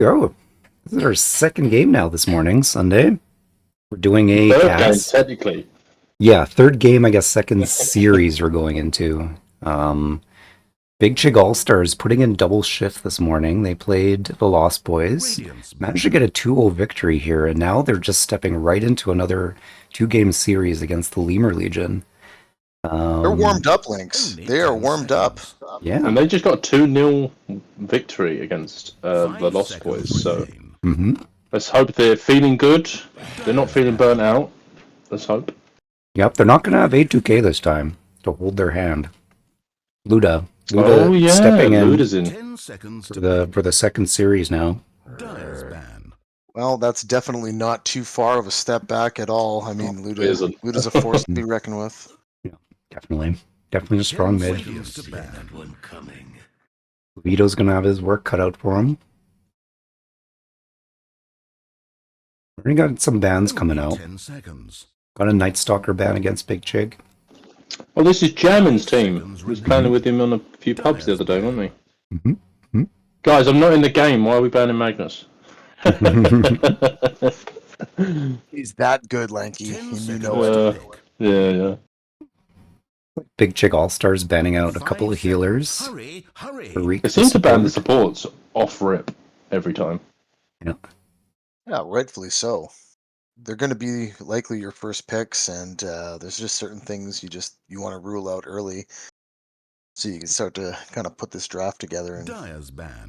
Oh, this is our second game now this morning, Sunday. We're doing a Third game, cast. technically. Yeah, third game, I guess second series we're going into. Um, Big Chig All-Stars putting in double shift this morning. They played the Lost Boys, managed to get a 2-0 victory here, and now they're just stepping right into another two-game series against the Lemur Legion. They're warmed up, Lynx. They are warmed up. Yeah. And they just got 2-0 victory against the Lost Boys, so hmm let's hope they're feeling good. They're not feeling burnt out. Let's hope. Yep, they're not going to have A2K this time to hold their hand. Luda Oh yeah, stepping in Luda's in. for the second series now. Well, that's definitely not too far of a step back at all. I mean, Luda's a force to be reckoned with. Yeah, definitely a strong mid. Vito's gonna have his work cut out for him. We got some bans coming out. Got a Night Stalker ban against Big Chig. Well, this is Jamin's team. We was playing with him on a few pubs the other day, weren't we? Mm-hmm. Guys, I'm not in the game. Why are we banning Magnus? He's that good, Lanky. And you know it. Yeah. Big Chig All-Stars banning out a couple of healers. They seem to ban the supports off rip every time. Yeah. Yeah, rightfully so. They're going to be likely your first picks, and there's just certain things you want to rule out early, so you can start to kind of put this draft together and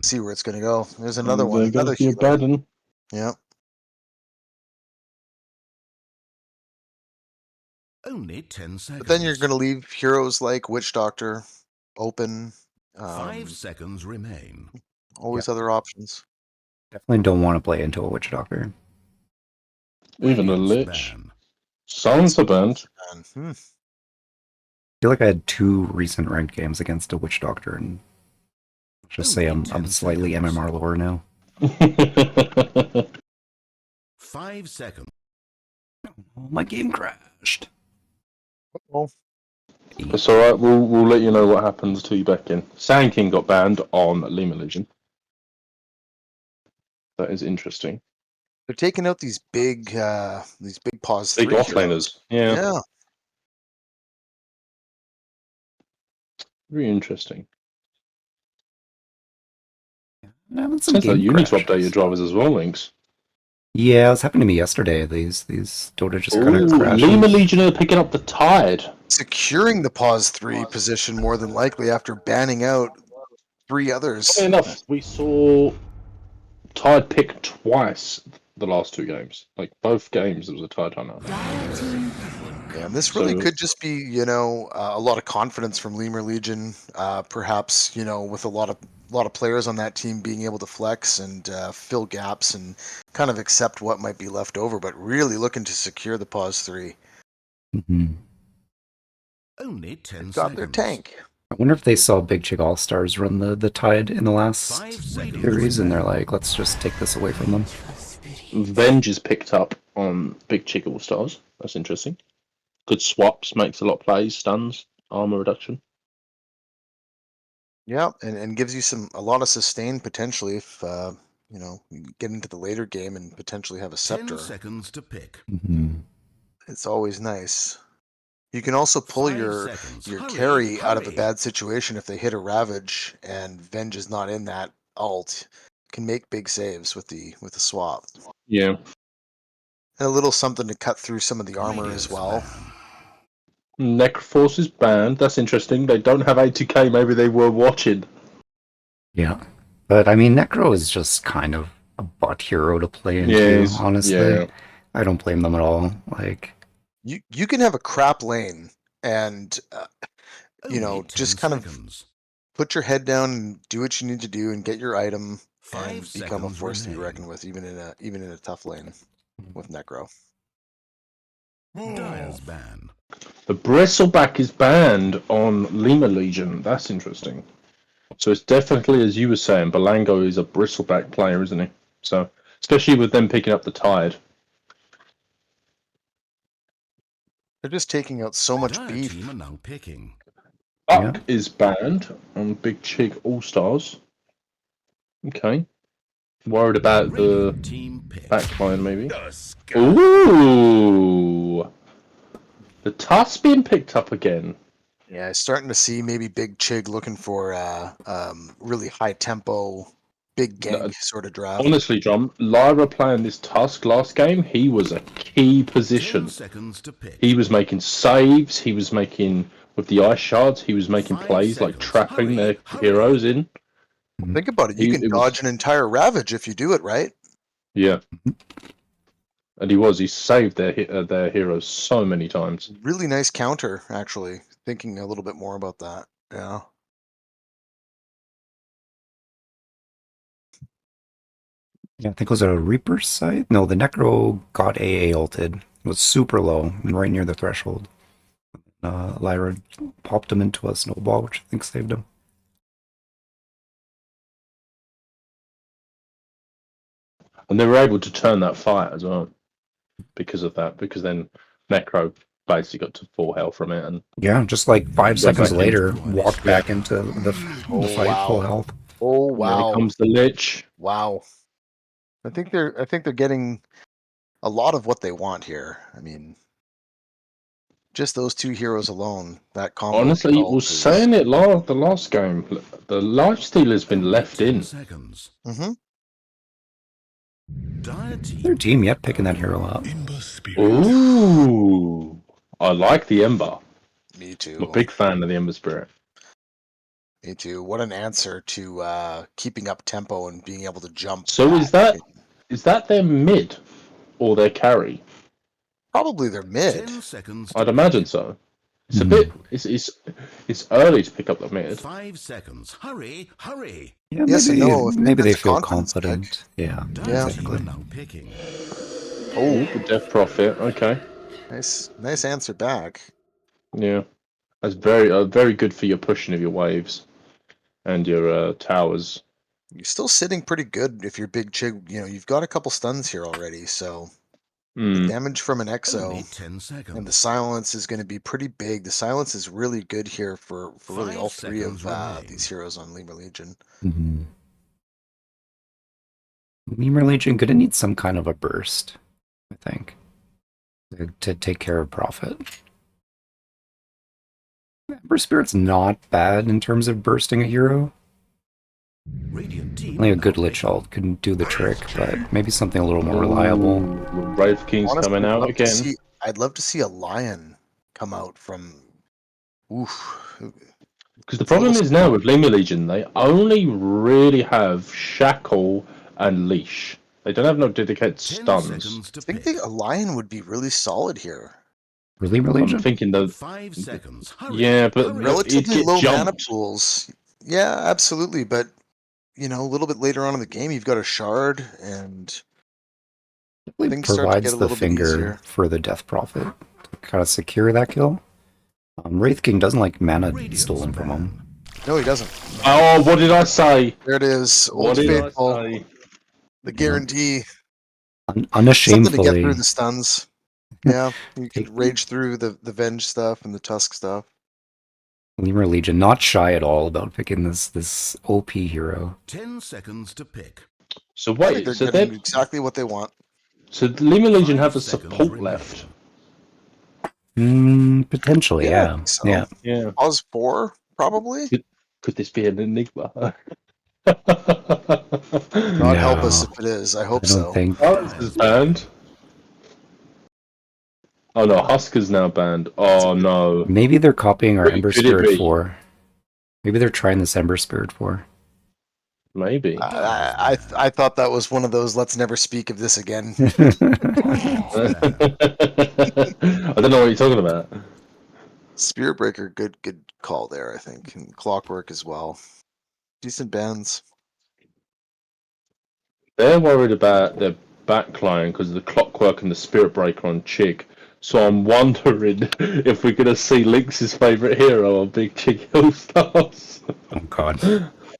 see where it's going to go. There's another one, another healer. Yeah. Only 10 seconds. But then you're going to leave heroes like Witch Doctor open. 5 seconds remain. Always other options. Definitely don't want to play into a Witch Doctor. Even a Lich. Sounds a band. I feel like I had 2 recent ranked games against a Witch Doctor, and just say I'm slightly MMR lower now. 5 seconds. Oh, my game crashed. Oh. It's alright, we'll let you know what happens till you back in. Sand King got banned on Lemur Legion. That is interesting. They're taking out these big pause Big 3 offlaners. Yeah. Very interesting. Sounds like you need to update your drivers as well, Lynx. Yeah, it was happening to me yesterday. These Dota just kind of crashed. Lemur Legion are picking up the Tide. Securing the pause 3 position more than likely after banning out 3 others. Funny enough, we saw Tide pick twice the last 2 games. Like both games, there was a Tide hunter. Yeah, and this really could just be, a lot of confidence from Lemur Legion. Perhaps, with a lot of players on that team being able to flex and fill gaps and kind of accept what might be left over, but really looking to secure the pause 3. Mm-hmm. Only 10 seconds. Got their tank. I wonder if they saw Big Chig All-Stars run the Tide in the last series, and they're like, let's just take this away from them. Venge is picked up on Big Chig All-Stars. That's interesting. Good swaps, makes a lot of plays, stuns, armor reduction. Yeah, and gives you a lot of sustain potentially if you get into the later game and potentially have a scepter. 10 seconds to pick. Mm-hmm. It's always nice. You can also pull your carry out of a bad situation if they hit a Ravage and Venge is not in that ult. Can make big saves with the swap. Yeah. And a little something to cut through some of the armor as well. Necroforce is banned. That's interesting. They don't have 80k. Maybe they were watching. Yeah. But, I mean, Necro is just kind of a butt hero to play into, honestly. Yeah. I don't blame them at all. Like, You can have a crap lane and, just kind of put your head down and do what you need to do and get your item and become a force to be reckoned with, even in a tough lane with Necro. Dire's ban. The Bristleback is banned on Lemur Legion. That's interesting. So it's definitely, as you were saying, Belango is a Bristleback player, isn't he? So, especially with them picking up the Tide. They're just taking out so much beef. Team are now picking. Buck is banned on Big Chig All-Stars. Okay. Worried about the Radiant team pick. backline, maybe. The sky. Ooh! The Tusk being picked up again. Yeah, starting to see maybe Big Chig looking for really high tempo, big gank sort of draft. Honestly, John, Lyra playing this Tusk last game, he was a key 10 position. seconds to pick. He was making saves, he was making, with the ice shards, he was making 5 plays like seconds. trapping Hurry, their hurry. heroes in. Think about it. You can It dodge was, an entire Ravage if you do it right. yeah. And he saved their heroes so many times. Really nice counter, actually. Thinking a little bit more about that. Yeah. Yeah, I think it was a Reaper's side. No, the Necro got AA ulted. It was super low, right near the threshold. Lyra popped him into a snowball, which I think saved him. And they were able to turn that fight as well because of that. Because then Necro basically got to full health from it, and Yeah, just like 5 Got seconds back later, into it. walked back into the fight wow. full health. Oh here wow. comes the Lich. Wow. I think they're getting a lot of what they want here. I mean, just those two heroes alone, that combo. Honestly, result was is- saying it the last game. The lifesteal has been Only left 10 in. seconds. Mhm. Dire Their team. team yet picking that hero up. Ooh, I like the Ember. Me I'm too. a big fan of the Ember Spirit. Me too. What an answer to keeping up tempo and being able to jump. So is back. that their mid or their carry? Probably their mid? 10 seconds. I'd to imagine pick. so. It's a bit. It's early to pick up the mid. 5 seconds. Hurry, hurry. Yeah, Yes and no, if maybe they it's a feel confidence pick. confident. Yeah, Dire Yeah. team exactly. are now picking. Oh, the Death Prophet. Okay, Nice answer back. yeah, that's very good for your pushing of your waves and your towers. You're still sitting pretty good if you're Big Chig. You know, you've got a couple stuns here already, so the Hmm. damage from an Only Exo 10 and the seconds. silence is going to be pretty big. The silence is really good here for really 5 all three of seconds remain. these heroes on Lemur Legion. Mm-hmm. Lemur Legion gonna need some kind of a burst, I think, to take care of Prophet. Ember Spirit's not bad in terms of bursting a hero. Radiant team Only a are good now Lich picking. Ult couldn't do the trick, but maybe something a little more reliable. Ooh, Wraith King's Honestly, coming out again. I'd love to see a lion come out from. Oof. Because the problem is now with Lemur Legion, they only really have Shackle and Leash. They don't have no dedicated 10 stuns. seconds to I think pick. a lion would be really solid here. For Lemur I'm Legion? thinking that, 5 seconds. Hurry, yeah, but hurry. it'd Relatively get low mana jumped. pools. Yeah, absolutely. But you know, a little bit later on in the game, you've got a shard, and Definitely things start to get provides a the little bit finger easier. for the Death Prophet to kind of secure that kill. Wraith King doesn't like mana Radiant's stolen from him. No, he doesn't. Oh, what did I say? There it is. What Old did I Faithful. say? The guarantee. Something to get Unashamedly, through the stuns. Yeah, you Take- could rage through the Venge stuff and the Tusk stuff. Lemur Legion not shy at all about picking this OP hero. 10 seconds to pick. So I think wait, they're so getting they exactly what they want. so Lemur Legion 5 have a seconds support remain. left. Potentially, I yeah. think so. Yeah. Yeah. Pause 4, probably. Could this be an enigma? God help us No, if it is. I I hope don't so. think. Alex is banned. Oh no, Husker's now banned. Oh no. Maybe they're copying our Wait, Ember could it Spirit be? 4. Maybe they're trying this Ember Spirit 4. Maybe. I thought that was one of those let's never speak of this again. I don't know what you're talking about. Spirit Breaker, good call there, I think. And Clockwork as well. Decent bands. They're worried about their backline because of the Clockwork and the Spirit Breaker on CHiG. So I'm wondering if we're going to see Lynx's favourite hero on Big CHiG Hill Stars. Oh god.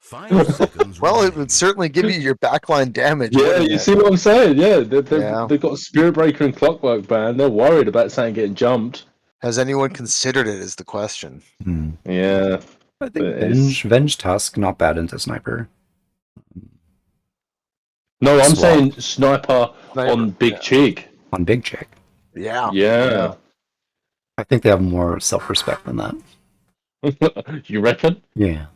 5 seconds Well, it remain. would certainly give you your backline damage. Yeah, wouldn't you it? see what I'm saying? Yeah, Yeah. they've got Spirit Breaker and Clockwork banned. They're worried about something getting jumped. Has anyone considered it? Is the question. Yeah. I think It is. Venge Tusk not bad into sniper. No, I'm Swap. saying sniper Sniper, on Big yeah. Chig. On Big Chick. Yeah. Yeah. I think they have more self-respect than that. You reckon? Yeah.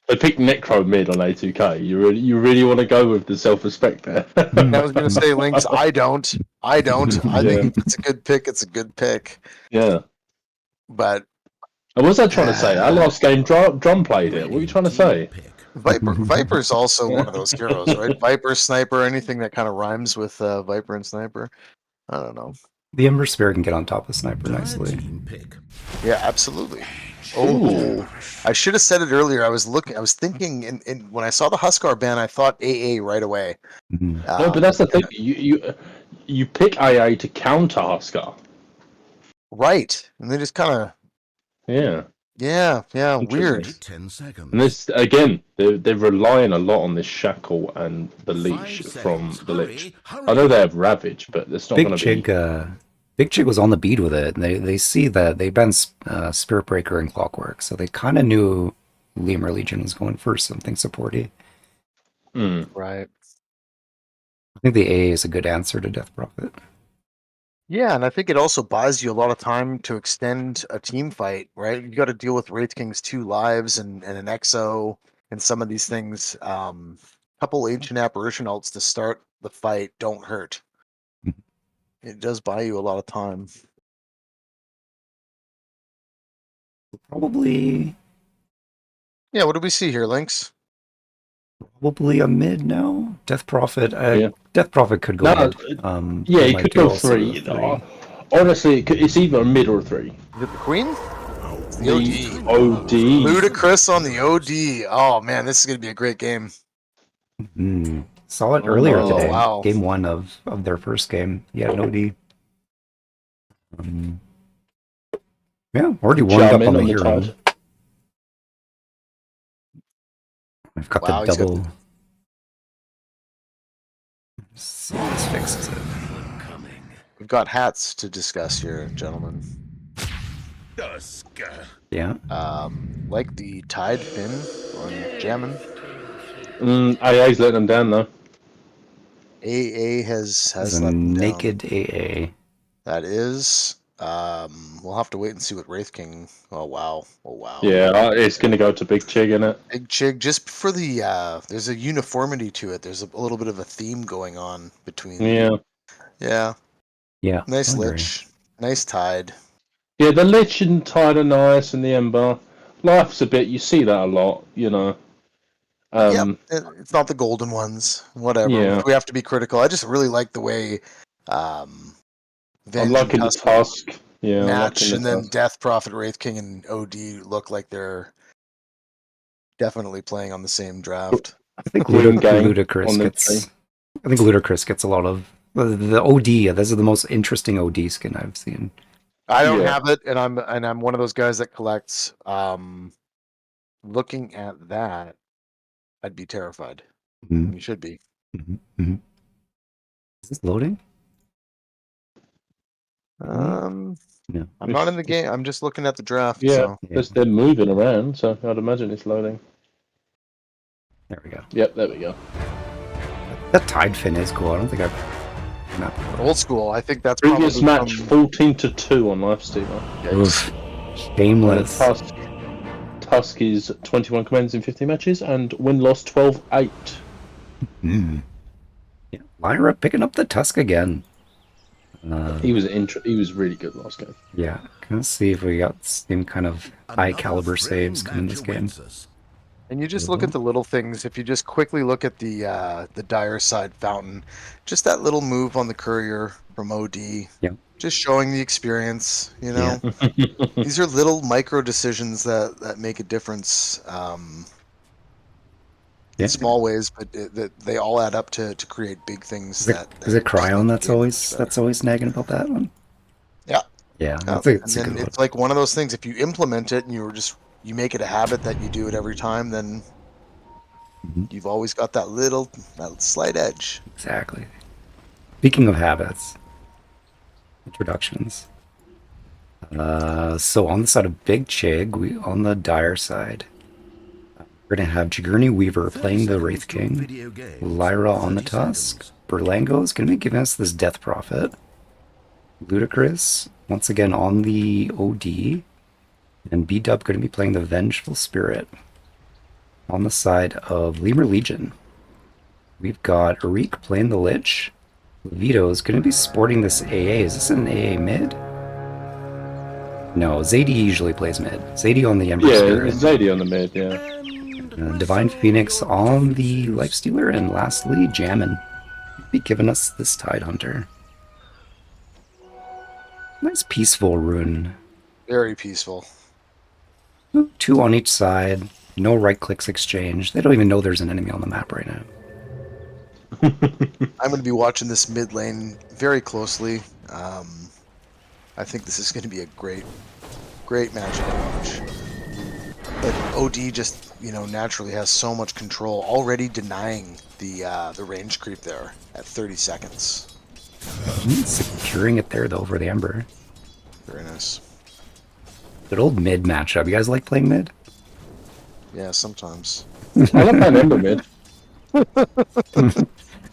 They picked Necro mid on A2K. You really want to go with the self-respect there? I was gonna say, Lynx. I don't. I Yeah. think if it's a good pick, it's a good pick. Yeah. But And what was I trying to say? Our last game, Drum played it. What were you trying to say? Viper's also one of those heroes, right? Viper, Sniper, anything that kind of rhymes with Viper and Sniper. I don't know. The Ember Spear can get on top of Sniper nicely. Yeah, absolutely. Ooh. Oh, I should have said it earlier. I was thinking, and when I saw the Huskar ban, I thought AA right away. Mhm. No, but that's the thing. You pick AA to counter Huskar. Right, and they just kind of, Yeah. yeah, weird. 10 seconds. And this again, they're relying a lot on this shackle and the leash 5 from seconds. the Lich. Hurry. I know they have Ravage, but it's not Big going to be. Chig, Big Chig was on the beat with it. And they see that they banned Spirit Breaker and Clockwork, so they kind of knew Lemur Legion was going for something supporty. Right. I think the AA is a good answer to Death Prophet. Yeah, and I think it also buys you a lot of time to extend a team fight, right? You got to deal with Wraith King's 2 lives and an EXO and some of these things. Couple Ancient Apparition ults to start the fight don't hurt. It does buy you a lot of time. Probably Yeah, what do we see here, Lynx? a mid now. Death Prophet. Yeah. Death Prophet could go No, mid. Yeah, They it might could do go also 3. the Honestly, it's either a mid or a 3. Is it the Queen? It's the The OD. OD. Ludicrous on the OD. Oh man, this is gonna be a great game. Saw it Oh, earlier no. today. Wow. Game 1 of their first game. Yeah, no D. Yeah, already warmed up Charmin on the on the hero. tide. I've got Wow, the he's got double. See if this fixes it. We've got hats to discuss here, gentlemen. Yeah. Like the Tide Fin on Jammin. AA's letting them down though. AA has There's a let them down. naked AA. That is. We'll have to wait and see what Wraith King. Oh wow. Yeah, it's going to go to Big Chig, innit? Big Chig, just for the there's a uniformity to it. There's a little bit of a theme going on between. Yeah. Yeah. Yeah. Nice I agree. Lich. Nice Tide. Yeah, the Lich and Tide are nice, and the Ember. Life's a bit, you see that a lot, you know. Yep. It's not the golden ones. Whatever. Yeah. We have to be critical. I just really like the way I'm Venge liking and the Tusk Tusk. Yeah, I'm match, liking the and then Tusk. Death Prophet, Wraith King, and OD look like they're definitely playing on the same draft. I think Green gang Ludicrous on the gets. I think Ludicrous gets a lot of the OD. This is the most interesting OD skin I've seen. I don't Yeah. have it, and I'm one of those guys that collects. Looking at that, I'd be terrified. Mhm. You should be. Mhm. Is this loading? No. I'm not in the game. I'm just looking at the draft. Yeah, So. they're moving around, so I'd imagine it's loading. There we go. Yep, there we go. That Tide Fin is cool. I don't think I've not. Old school. I think that's Previous probably match 14-2 on Lifestealer. Oof. Shameless. Tusk is 21 commands in 50 matches and win-loss 12-8. Yeah, Lyra picking up the Tusk again. He was really good last game. Yeah, let's see if we got same kind of high caliber saves coming this game. And you just look at the little things. If you just quickly look at the dire side fountain, just that little move on the courier from OD, Yeah. just showing the experience. You know, these are little micro decisions that make a difference in small ways, but they all add up to create big things. Is it Cryon that's always nagging about that one? Yeah. Yeah, And then it's like one of those things. If you implement it and you make it a habit that you do it every time, then you've always got that slight edge. Exactly. Speaking of habits, introductions. So on the side of Big Chig, on the dire side, We're going to have Jigurni Weaver 30 playing the seconds Wraith to King. video games. Lyra on the 30 Tusk. seconds. Berlango is going to be giving us this Death Prophet. Ludicrous, once again on the OD. And B-Dub going to be playing the Vengeful Spirit. On the side of Lemur Legion, we've got Arik playing the Lich. Vito is going to be sporting this AA. Is this an AA mid? No, Zadie usually plays mid. Zadie on the Ember Yeah, Spirit. Zadie on the mid, yeah. And Divine Phoenix on the Lifestealer. And lastly, Jammin. Be giving us this Tide Hunter. Nice peaceful rune. Very peaceful. 2 on each side. No right clicks exchanged. They don't even know there's an enemy on the map right now. I'm going to be watching this mid lane very closely. I think this is going to be a great matchup to watch. But OD just, naturally has so much control, already denying the range creep there at 30 seconds. Securing it there though for the Ember. Very nice. Good old mid matchup. You guys like playing mid? Yeah, sometimes. I love that Ember mid.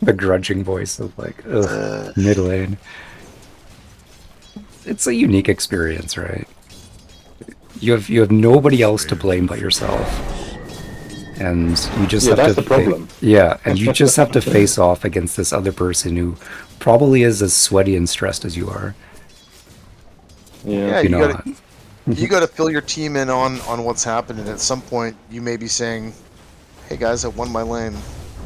The grudging voice of like, ugh, mid lane. It's a unique experience, right? You have nobody else to blame but yourself, and you just have that's to the problem. yeah, and you just have to face off against this other person who probably is as sweaty and stressed as you are. Yeah, You you know, got to you got to fill your team in on what's happening. At some point, you may be saying, "Hey guys, I won my lane,"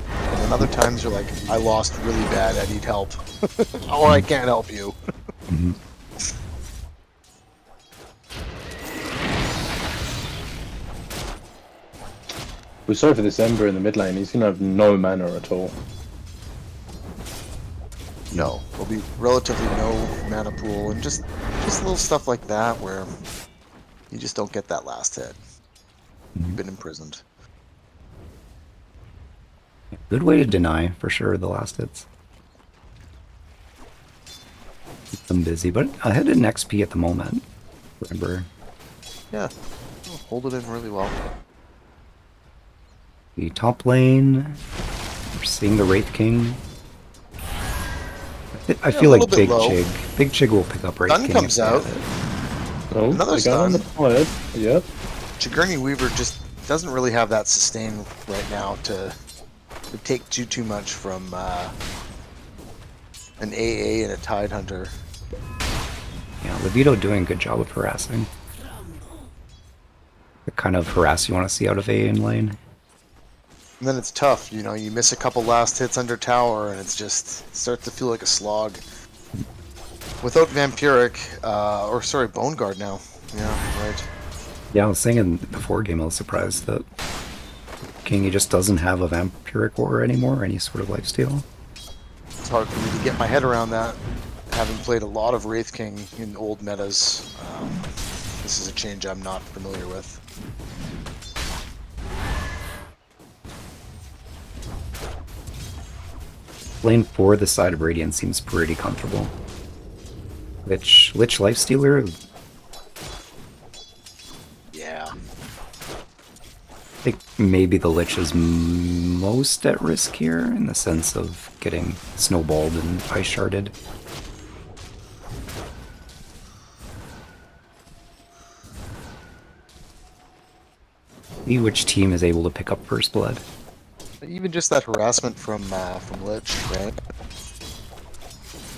and then other times you're like, "I lost really bad. I need help," or "I can't help you." We're sorry for this Ember in the mid lane. He's gonna have no mana at all. No, there'll be relatively no mana pool, and just little stuff like that where you just don't get that last hit. You've been imprisoned. good way to deny for sure the last hits. Keep them busy, but ahead in XP at the moment. Remember, Yeah, hold it in really well. the top lane. We're seeing the Wraith King. I feel like little bit low. Big Chig will pick up Wraith Sun King. comes if they out. have it. Oh, Another they got on the stun. side. Yep. Jigurni Weaver just doesn't really have that sustain right now to take too much from an AA and a Tide Hunter. Yeah, Levito doing a good job of harassing. The kind of harass you want to see out of AA in lane. And then it's tough, you miss a couple last hits under tower, and it starts to feel like a slog. Without Vampiric, Bone Guard now. Yeah, right. Yeah, I was saying in the before game, I was surprised that King he just doesn't have a Vampiric Aura anymore, or any sort of lifesteal. It's hard for me to get my head around that, having played a lot of Wraith King in old metas. This is a change I'm not familiar with. Lane 4, the side of Radiant seems pretty comfortable. Lich Lifestealer, Yeah. I think maybe the Lich is most at risk here in the sense of getting snowballed and ice sharded. See which team is able to pick up first blood. Even just that harassment from Lich, right?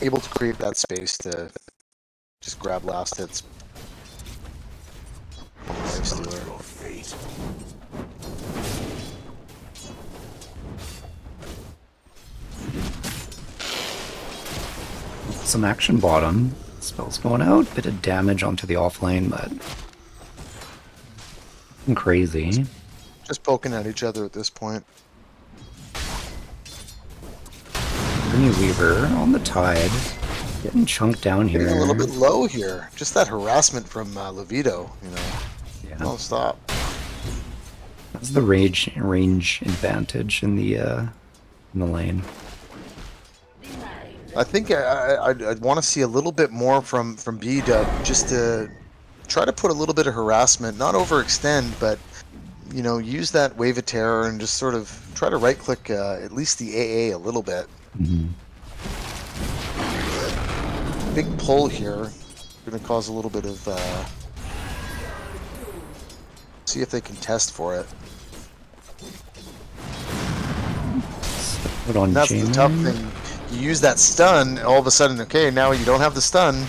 Able to create that space to just grab last hits. Lifestealer. Some action bottom. Spells going out. Bit of damage onto the offlane, but nothing crazy. Just poking at each other at this point. Jigurni Weaver on the Tide. Getting chunked down here. Getting a little bit low here. Just that harassment from Levito, Yeah. Don't stop. That's the range advantage in the lane. I think I'd want to see a little bit more from B-Dub, just to try to put a little bit of harassment, not overextend, but you know, use that Wave of Terror and just sort of try to right-click at least the AA a little bit. Mhm. Big pull here. Going to cause a little bit of... see if they can test for it. Put on And that's the tough J-Man. thing. You use that stun, all of a sudden, okay, now you don't have the stun.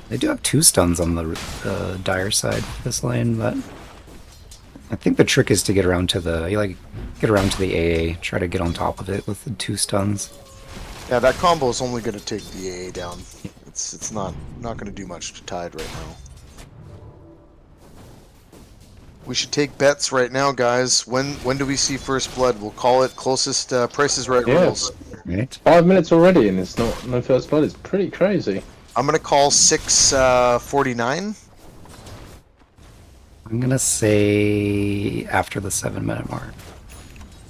They do have 2 stuns on the dire side for this lane, but I think the trick is to get around to the get around to the AA, try to get on top of it with the 2 stuns. Yeah, that combo is only going to take the AA down. It's not going to do much to Tide right now. We should take bets right now, guys. When do we see first blood? We'll call it closest Price is Right Yeah. rules. Right? 5 minutes already, and it's not no first blood. It's pretty crazy. I'm going to call 6:49. I'm gonna say after the 7-minute mark.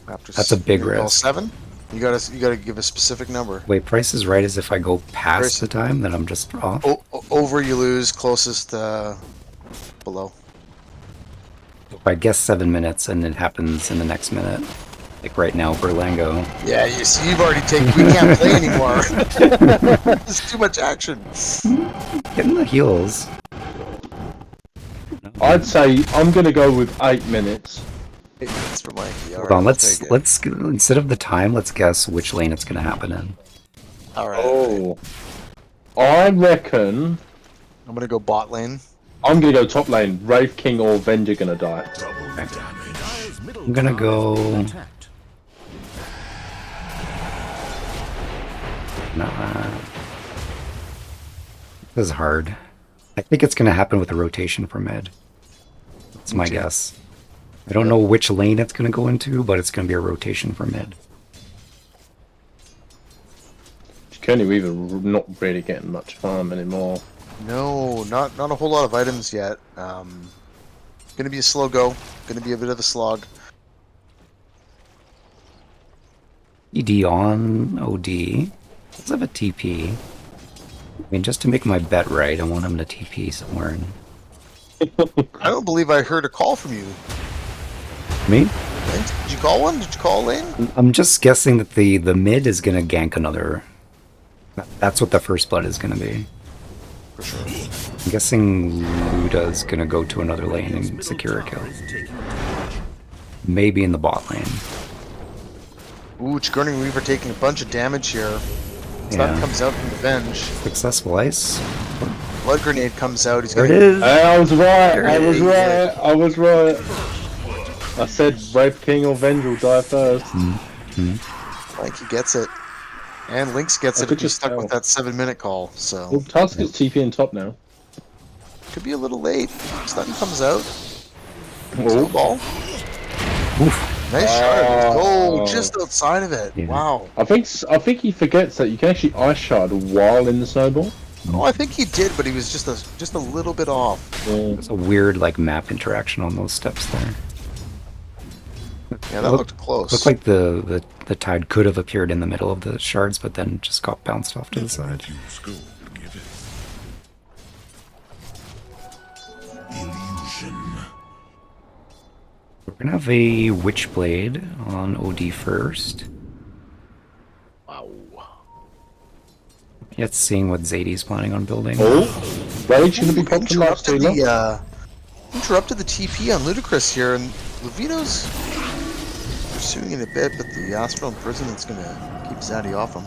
After That's a big you're gonna call risk. 7. You gotta give a specific number. Wait, Price is Right is if I go past Price- the time, then I'm just off. Over you lose. Closest below. If I guess 7 minutes and it happens in the next minute, like right now, Berlango. Yeah, you see, you've already taken. We can't play anymore. There's too much action. Getting the heals. I'd say I'm gonna go with 8 minutes. It's for Mikey. Hold on, let's instead of the time, let's guess which lane it's gonna happen in. All right. Oh, I reckon I'm gonna go bot lane. I'm gonna go top lane. Wraith King or Venger gonna die. I'm gonna go. Nah. This is hard. I think it's gonna happen with a rotation for mid. That's my guess. I don't know which lane it's gonna go into, but it's gonna be a rotation for mid. Kenny Weaver not really getting much farm anymore. No, not a whole lot of items yet. Gonna be a slow go. Gonna be a bit of a slog. ED on OD. Let's have a TP. I mean, just to make my bet right, I want him to TP somewhere. I don't believe I heard a call from you. Me? Did you call one? Did you call lane? I'm just guessing that the mid is gonna gank another. That's what the first blood is gonna be. For sure. I'm guessing Luda's gonna go to another lane and secure a kill. Maybe in the bot lane. Ooh, Churning Weaver taking a bunch of damage here. Stun Yeah. comes out from the bench. Successful ice. Blood grenade comes out. He's There it gonna. is. I was right. There I it was is. right. I was right. I said Wraith King or Venger will die first. Mikey gets it. And Lynx gets I it could if he's just stuck tell. with that 7-minute call. So Well, Tusk is TP in top now. could be a little late. Stun comes out. Oh. Snowball. Oof. Nice shard. Oh. Oh, just outside of it. Yeah. Wow. I think he forgets that you can actually ice shard while in the snowball. Oh, I think he did, but he was just a little bit off. Yeah. There's a weird like map interaction on those steps there. Yeah, that looked close. Looked like the tide could have appeared in the middle of the shards, but then just got bounced off to the side. We're gonna have a Witchblade on OD first. Wow. Yet seeing what Zadie's planning on building. Oh, Rage gonna be popped last Interrupted the TP on Ludicrous here, and Levito's pursuing it a bit, but the Astral Imprisonment's gonna keep Zaddy off him.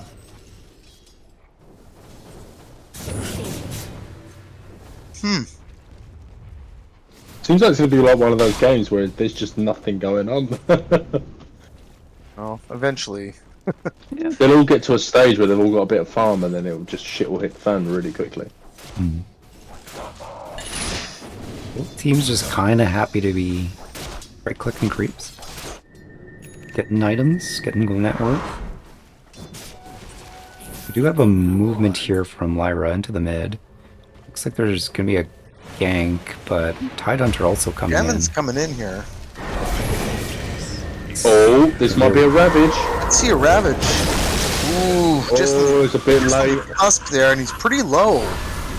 Seems like it's gonna be like one of those games where there's just nothing going on. Well, eventually. They'll all get to a stage where they've all got a bit of farm, and then it'll just shit will hit the fan really quickly. Both teams just kind of happy to be right-clicking creeps. Getting items, getting go network. We do have a movement here from Lyra into the mid. Looks like there's going to be a gank, but Tide Hunter also coming Gammon's in. coming in here. Oh, this might be a Ravage. Let's see a Ravage. Ooh, just It's a bit just late. the cusp there, and he's pretty low.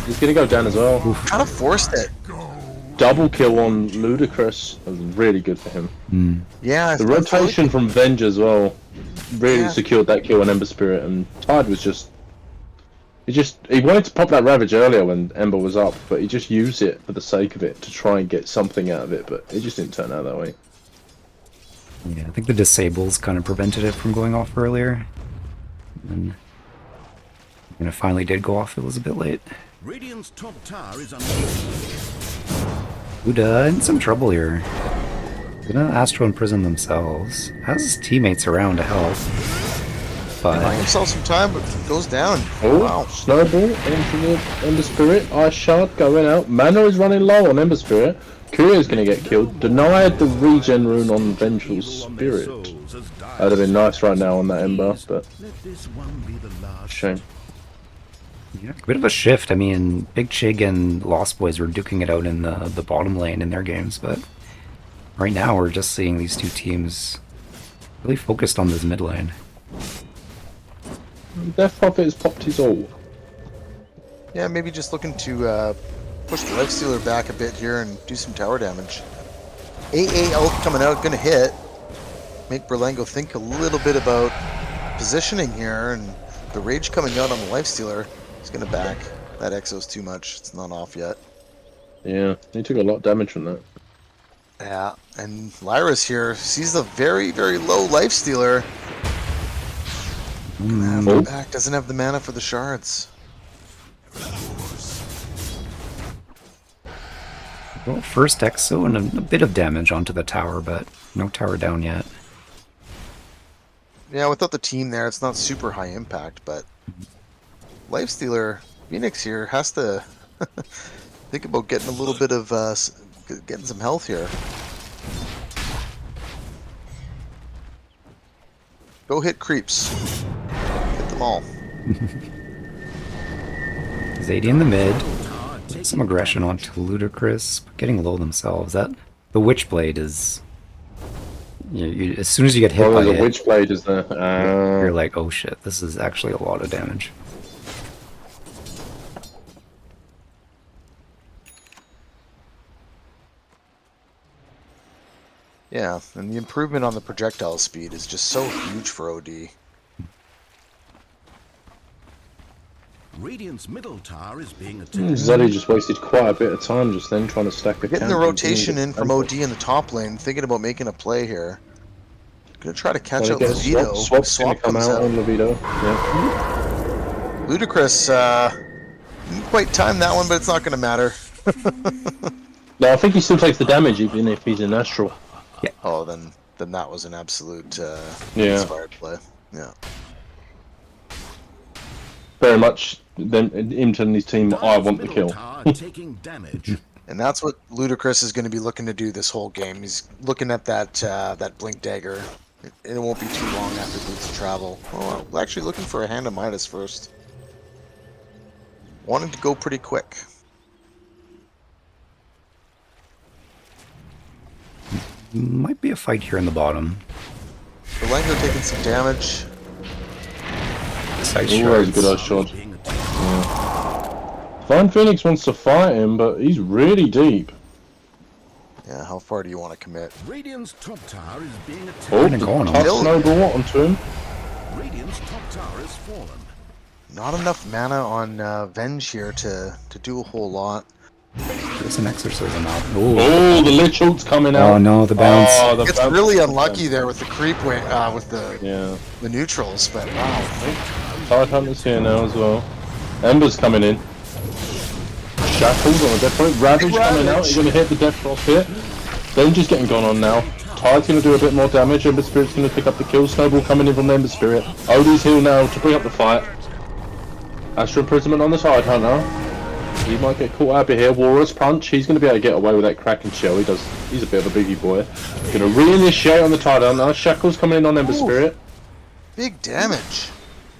He's gonna go down as well. Kind of forced it. double kill on Ludicrous. That was really good for him. Yeah, The rotation from Venge as well really secured that kill on Ember Spirit, and Tide was just he wanted to pop that Ravage earlier when Ember was up, but he just used it for the sake of it to try and get something out of it, but it just didn't turn out that way. Yeah, I think the disables kind of prevented it from going off earlier. And when it finally did go off, it was a bit late. Radiant's top tower is under Uda in some trouble here. Gonna Astro Imprison themselves. Has his teammates around to help. buying But himself some time, but goes down. Oh, Wow. Snowball into the Ember Spirit. Ice Shard going out. Mana is running low on Ember Spirit. Courier's going to get killed. Denied the regen rune on Vengeful Spirit. That'd have been nice right now on that Ember, but Let this one be the last. shame. yeah, a bit of a shift. I mean, Big Chig and Lost Boys were duking it out in the bottom lane in their games, but right now we're just seeing these two teams really focused on this mid lane. Death Prophet has popped his ult. Yeah, maybe just looking to push the Lifestealer back a bit here and do some tower damage. AA ult coming out, gonna hit. Make Berlango think a little bit about positioning here, and the Rage coming out on the Lifestealer. He's gonna back. That Exo's too much. It's not off yet. Yeah, he took a lot of damage from that. Yeah, and Lyra's here. Sees the very, very low Lifestealer. Gonna have to back. Doesn't have the mana for the shards. Well, first Exo and a bit of damage onto the tower, but no tower down yet. Yeah, without the team there, it's not super high impact, but Lifestealer Phoenix here has to think about getting a little bit of getting some health here. Go hit creeps. Hit them all. Zadie in the mid. Some aggression onto Ludicrous, getting low themselves. That the Witchblade is. As soon as you get hit Oh, by there's a it, Witchblade, is there? you're like, oh shit, this is actually a lot of damage. Yeah, and the improvement on the projectile speed is just so huge for OD. Radiant's middle tower is being attacked. Zeddy just wasted quite a bit of time just then trying to stack the Getting the camp and rotation didn't in get from cancelled. OD in the top lane, thinking about making a play here. Gonna try to catch Trying out to get a Levito. Swap's gonna come comes out on Levito. Yeah. Ludicrous, didn't quite time that one, but it's not gonna matter. No, I think he still takes the damage even if he's in Astral. Oh, then that was an absolute Yeah. inspired play. Yeah. Very much then him telling his team, I want the Middle kill. tower taking damage. And that's what Ludicrous is going to be looking to do this whole game. He's looking at that that Blink Dagger. It won't be too long after Boots of Travel. Oh, well, actually looking for a Hand of Midas first. Wanting to go pretty quick. Might be a fight here in the bottom. Berlango taking some damage. Side Always a shards. good ice shot. Being attacked. Fine Phoenix wants to fight him, but he's really deep. Yeah, how far do you want to commit? Radiant's top tower is being attacked. Oh, Kinda going on. tough snowball onto him. Radiant's top tower has fallen. Not enough mana on Venge here to do a whole lot. There's an exorcism out. Ooh. Oh, the Lich ult's coming out. Oh no, the bounce. Oh, the It's bounce. really unlucky there with the creep with Yeah. the neutrals, but wow. Tide Hunter's here now as well. Ember's coming in. Shackles on the death point. Ravage coming out. He's going to hit the death frost here. Venge's getting gone on now. Tide's going to do a bit more damage. Ember Spirit's going to pick up the kill. Snowball coming in from the Ember Spirit. Odie's heal now to bring up the fight. Astral Imprisonment on the Tide Hunter. He might get caught out here. Walrus Punch. He's going to be able to get away with that Kraken Shell. He's a bit of a biggie boy. Going to reinitiate on the Tide Hunter. Shackles coming in on Ember Spirit. Big damage.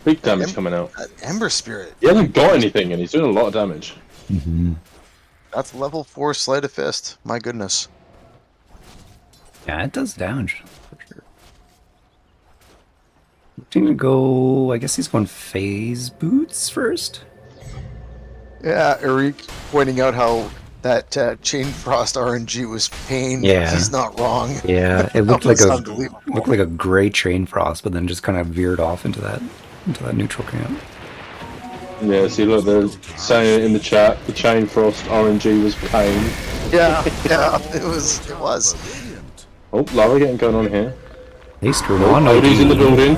Big damage coming out. That Ember Spirit. He hasn't got anything and he's doing a lot of damage. That's level 4 Sleight of Fist. My goodness. Yeah, it does damage for sure. Looking to go. I guess he's going phase boots first. Yeah, Eric pointing out how that Chain Frost RNG was pain. Yeah. He's not wrong. Yeah, it That was unbelievable. looked like a gray chain frost, but then just kind of veered off into that neutral camp. Yeah, see, look, they're saying it in the chat. The Chain Frost RNG was pain. Yeah, it was. Radiant. Oh, Lara getting going on here. Haste Oh, Ramon Odie's in the building.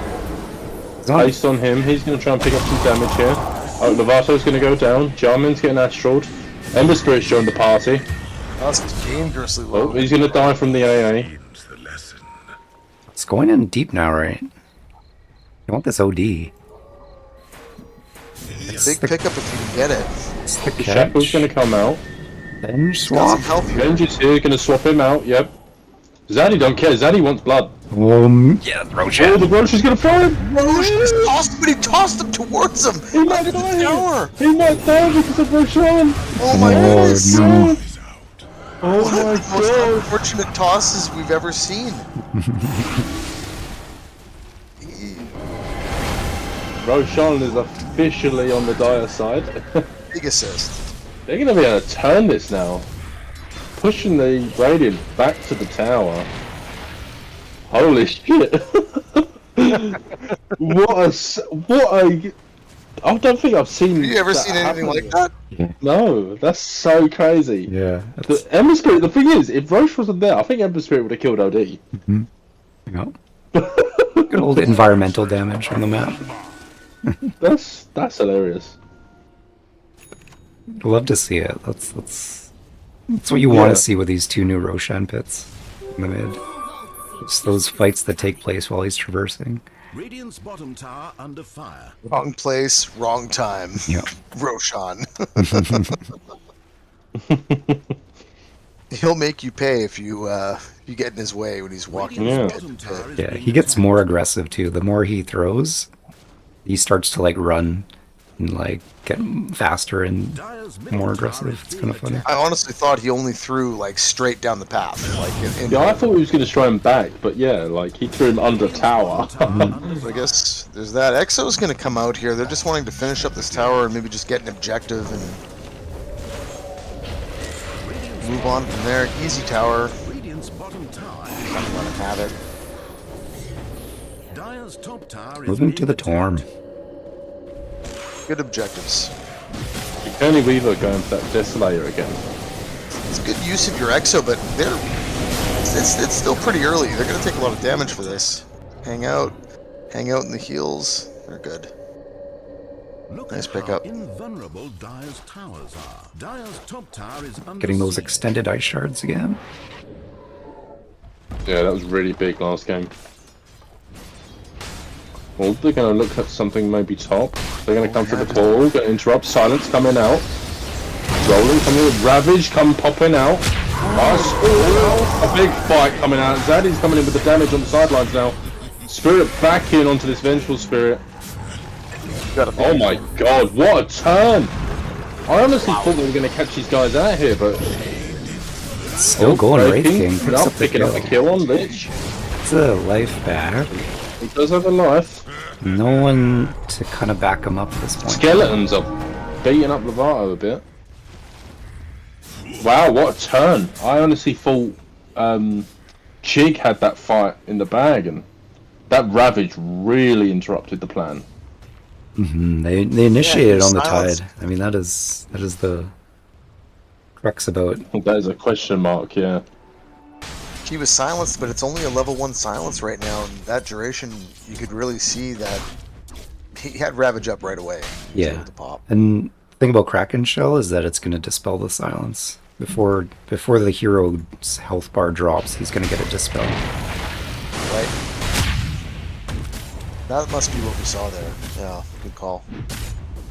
He's on. Based on him, he's going to try and pick up some damage here. Oh, Lovato's going to go down. Jarman's getting astraled. Ember Spirit's joined the party. That's dangerously low. Oh, he's going to die from the AA. It's going in deep now, right? You want this OD. Big pickup if you can get it. It's the The Shackle's catch. going to come out. Then Got swap. some health here. Renge is here, going to swap him out, yep. Zaddy don't care, Zaddy wants blood. Yeah, Oh, Roshan. the Roche is going to throw him! Roche just tossed him, but he tossed him towards him. He might Under the die! tower. He might die because of Roshan! Oh my goodness. no. Oh One my of the most god! unfortunate tosses we've ever seen. Roshan is officially on the dire side. Big assist. They're going to be able to turn this now. Pushing the Radiant back to the tower. Holy shit! what a... I don't think I've seen. Have you ever that sing anything happen. like that? No, that's so crazy. Yeah. The Ember Spirit. The thing is, if Roche wasn't there, I think Ember Spirit would have killed OD. Yeah. Good old environmental damage on the map. That's hilarious. Love to see it. That's what you want Yeah. to see with these two new Roshan pits in the mid. Just those fights that take place while he's traversing. Radiant's bottom tower under fire. Wrong place, wrong time. Yeah. Roshan. He'll make you pay if you get in his way when he's walking. Yeah. Pit to pit. Yeah, he gets more aggressive too. The more he throws, he starts to like run and like get faster and Dire's middle more tower aggressive. is It's being kind of funny. attacked. I honestly thought he only threw like straight down the path. Like in Yeah, I thought he was going to throw him back, but yeah, like he threw him under tower. I guess there's that. Exo's going to come out here. They're just wanting to finish up this tower and maybe just get an objective and move on from there. Easy tower. Radiant's bottom tower. Let him have it. Dire's top tower is Moving to being the Torm. attacked. Good objectives. Kenny Weaver going for that Desolator again. It's good use of your Exo, but it's still pretty early. They're going to take a lot of damage for this. Hang out in the heals. They're good. Look Nice at pickup. how invulnerable Dire's towers are. Dire's top tower is under Getting those siege. extended ice shards again. Yeah, that was really big last game. Well, they're going to look at something maybe top. They're going to come for the ball, going to interrupt. Silence coming out. Rolling, coming in. Ravage come popping out. Nice. Oh, a big fight coming out. Zaddy's coming in with the damage on the sidelines now. Spirit back in onto this Vengeful Spirit. Oh my god, what a turn! I honestly thought they were going to catch these guys out here, but... Still going Wraith breaking, King. Picks up the picking up the kill. kill on Lich. It's a life back. He does have a life. No one to kind of back him up at this point. Skeletons are beating up Lovato a bit. Wow, what a turn! I honestly thought CHiG had that fight in the bag, and that Ravage really interrupted the plan. They initiated on the silence. tide. I mean that is the crux about. That is a question mark, yeah. He was silenced, but it's only a level 1 silence right now. And that duration, you could really see that he had Ravage up right away. He was Yeah. able to pop. And the thing about Kraken Shell is that it's going to dispel the silence before the hero's health bar drops. He's going to get it dispelled. Right? That must be what we saw there. Yeah, good call.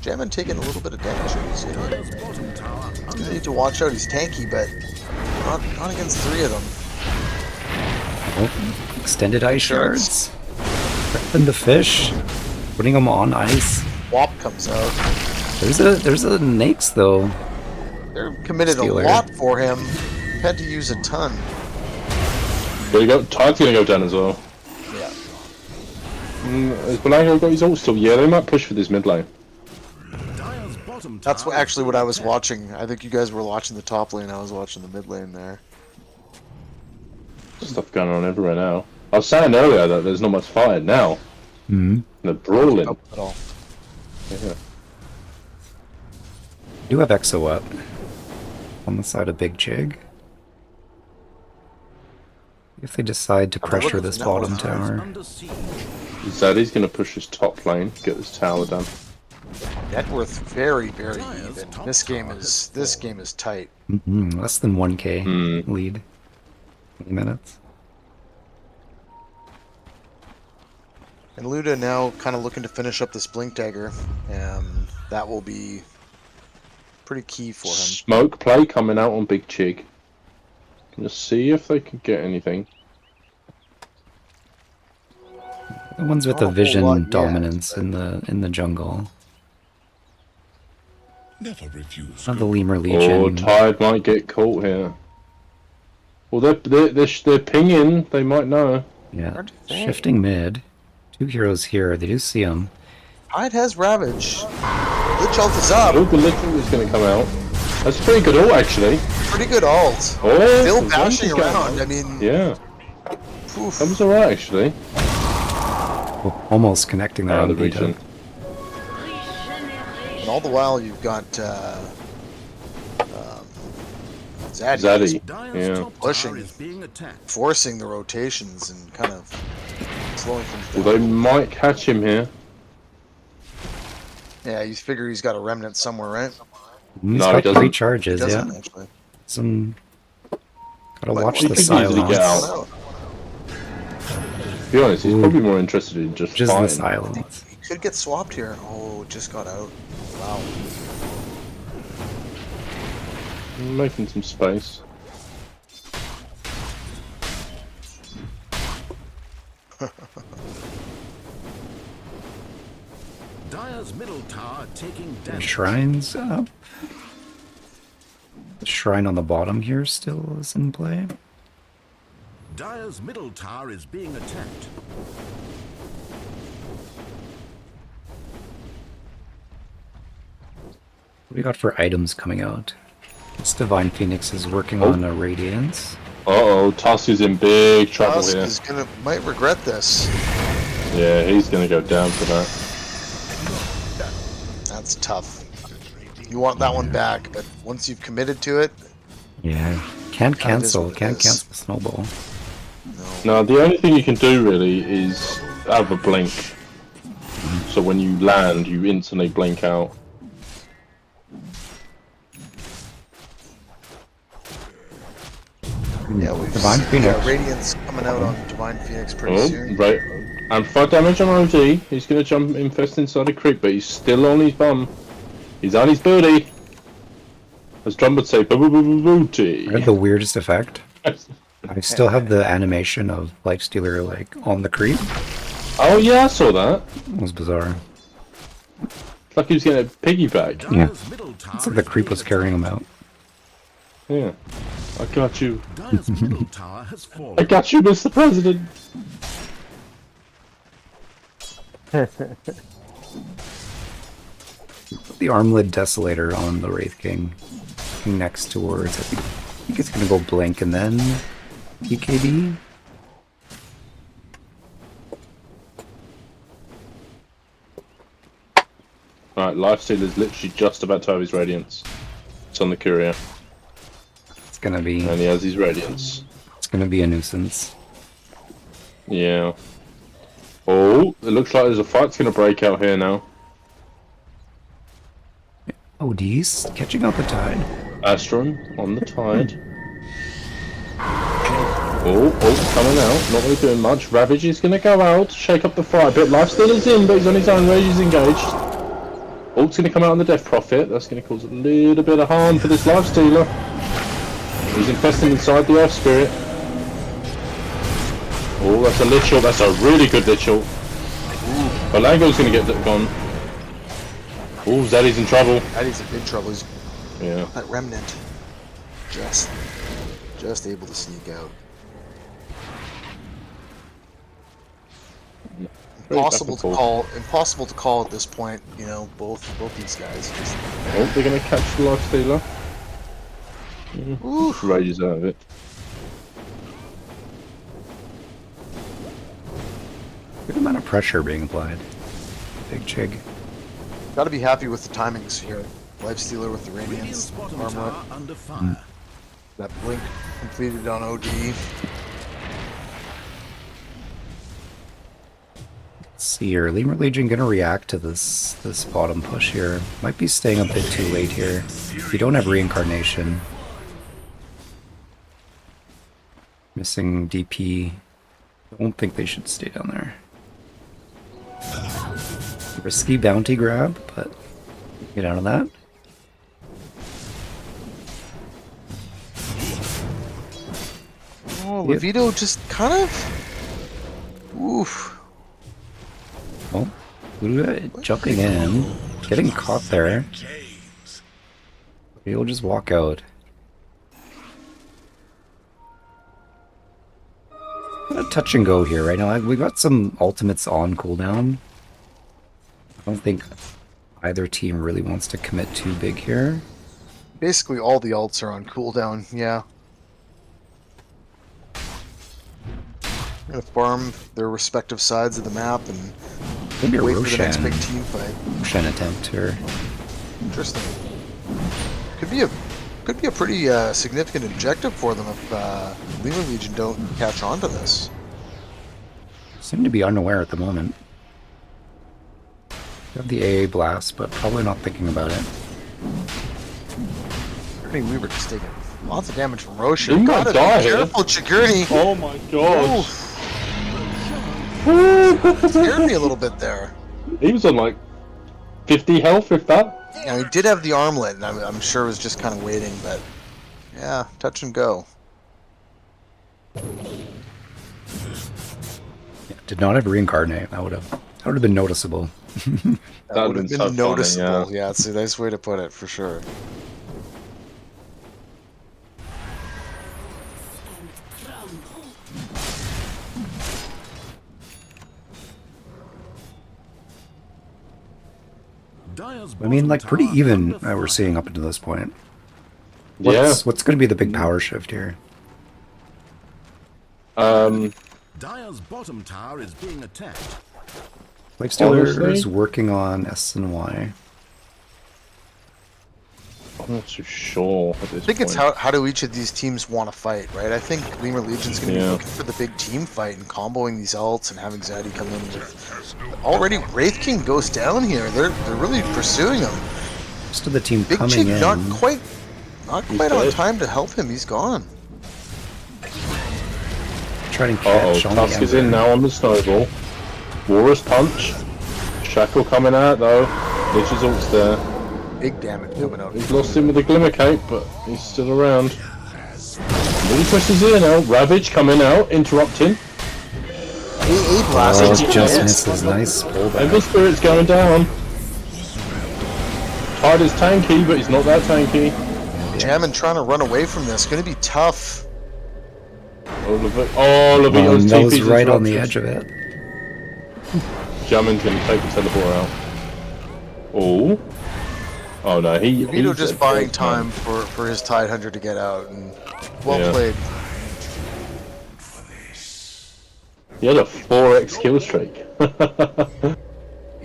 Jammin taking a little bit of damage here. He's gonna need to watch out. He's tanky, but not against 3 of them. Oh, extended ice shards. Prepping the fish, putting them on ice. Wop comes out. There's a Nyx though. They're committed Stealer. a lot for him. Had to use a ton. There you go. Tide's gonna go down as well. Yeah. Has Belango got his ult still? Yeah, they might push for this mid lane. Dire's bottom That's tower actually is what I was being watching. I think you guys were watching the top lane. I was watching the mid lane there. Stuff going on everywhere now. I was saying earlier that there's not much fighting now. Hmm. They're brawling. Up at all. Yeah. Do have Exo up on the side of Big Chig. If they decide to Have a look pressure at this the bottom network. tower. under siege. Zaddy's going to push his top lane, get this tower done. Net worth very, very Dyer's even. top This game tower is has fallen. tight. Less than 1k Hmm. lead. 20 minutes. And Luda now kind of looking to finish up this Blink Dagger. That will be pretty key for him. Smoke play coming out on Big Chig. Gonna see if they can get anything. The ones with Not the a whole lot vision yet, dominance but- in the jungle. Never refuse. Not the Lemur Oh, Legion. Tide might get caught here. Well, they're pinging. They might know. Yeah, Hard to say. shifting mid. 2 heroes here. They do see him. Tide has Ravage. Lich ult is up. Oh, the Lich is going to come out. That's pretty good ult, actually. Pretty good ult. Oh, Still the bashing Zen's going around. out. I mean, Yeah, oof. that was alright, actually. Almost connecting their The own veto. region. And all the while you've got Zaddy Zaddy. Dyer's Yeah. top Pushing. tower is being attacked. forcing the rotations and kind of slowing things Well, down. they might catch him here. Yeah, you figure he's got a remnant somewhere, right? He's No, he got doesn't. 3 charges, He yeah. doesn't actually. Some. Gotta Might watch want the to easily get silence. out. To be honest, he's Ooh. probably more interested in just Just the fighting. silence. He could get swapped here. Oh, just got out. Wow. Making some space. Dyer's middle tower taking damage. Shrines up. The shrine on the bottom here still is in play. Dyer's middle tower is being attacked. What do we got for items coming out? This Divine Phoenix is working Oh. on a Radiance. Uh-oh, Tusk is in big trouble Tusk here. is might regret this. Yeah, he's gonna go down for that. That's tough. You want that one back, but once you've committed to it, Yeah. Can't Kind of is cancel. what it Can't is. cancel Snowball. no. Now, the only thing you can do really is have a blink. So when you land, you instantly blink out. Yeah, we've Divine seen Phoenix. Radiance coming out on Divine Phoenix pretty Oh, soon. right. And 5 damage on OG. He's gonna jump infest inside a creep, but he's still on his bum. He's on his booty. As Drum would say, booty. I had the weirdest effect. I still have the animation of Lifestealer like on the creep. Oh yeah, I saw that. It was bizarre. It's like he was getting a piggyback. Yeah. Dyer's middle tower It's like the is creep being was carrying him out. Yeah. I got you. Dyer's middle tower has I fallen. got you, Mr. President. The Armlid Desolator on the Wraith King. Looking next towards, I think it's gonna go Blink and then PKD. Right, Lifesteal is literally just about to have his Radiance. It's on the courier, It's gonna be and he has his Radiance. a nuisance. Yeah. Oh, it looks like there's a fight's gonna break out here now. OD's catching out the tide. Astron on the tide. Oh, coming out. Not really doing much. Ravage is gonna go out, shake up the fight a bit. Lifesteal is in, but he's on his own. Rage is engaged. Ult's gonna come out on the Death Prophet. That's gonna cause a little bit of harm for this Lifestealer. He's infesting inside the Earth Spirit. Oh, that's a Lich Ult. That's a really good Lich Ult. Balango's gonna get gone. Oh, Zaddy's in trouble. Daddy's in big trouble. He's Yeah. that remnant. Just able to sneak out. Very back impossible and to forth. call. Impossible to call at this point. You know, both these guys. Just, Oh, they're gonna catch the life stealer. ooh, Just rages out of it. Good amount of pressure being applied. Big Chig. got to be happy with the timings here. Lifestealer with the Radiant's Radiance bottom armlet. tower under fire. That blink completed on OD. Let's see here. Lemur Legion gonna react to this bottom push here. Might be staying a bit too late here. If you don't have reincarnation. Missing DP. Don't think they should stay down there. Risky bounty grab, but get out of that. Oh, Yep. Levito just kind of. Oof. Oh, jumping in, getting caught there. He'll just walk out. A touch and go here right now. We got some ultimates on cooldown. I don't think either team really wants to commit too big here. Basically, all the ults are on cooldown. Yeah. Gonna farm their respective sides of the map and Maybe a wait for the next Roshan, big team fight. Roshan attempt here. Interesting. Could be a pretty significant objective for them if Lemur Legion don't catch on to this. Seem to be unaware at the moment. Have the AA blast, but probably not thinking about it. Sigourney Weaver just taking lots of damage from Roshan. You might Gotta die be here. careful, Sigourney. Oh my god! Scared me a little bit there. He was on like 50 health, if that. Yeah, he did have the armlet, and I'm sure was just kind of waiting, but yeah, touch and go. Yeah, did not have reincarnate. That would have been noticeable. That would have been so funny, noticeable. Yeah, it's a nice way to put it, for sure. Dire's I mean, like bottom pretty tower even under we're fire. seeing up into this point. Yeah. What's going to be the big power shift here? Dire's bottom tower is being attacked. Lifestealer's Honestly? working on S and Y. I'm not too sure at this I think it's point. how do each of these teams want to fight, right? I think Lemur Legion's going to be Yeah. looking for the big team fight and comboing these ults and having Zaddy come in with... Already, Wraith King goes down here. They're really pursuing him. Most of the team Big coming Chick in. not quite on dead. time to help him. He's gone. Trying to Uh-oh, catch on the Tusk is in Ember. now on the snowball. Walrus punch. Shackle coming out though. Lich's ult's there. Big damage coming out. He's lost him with the Glimmer Cape, but he's still around. Ludicrous is here now. Ravage coming out, interrupting. AA blast. Oh, just just missed. misses. Nice pullback. Ember Spirit's going down. Tide is tanky, but he's not that tanky. Jammin trying to run away from this. Going to be tough. Oh, Levito's That was TP's right on the interrupted. edge of it. Jammin's gonna take the teleport out. Oh. Oh no, Vito he's just a buying dead time man. for his Tide Hunter to get out. And well Yeah. played. He had a 4x kill streak.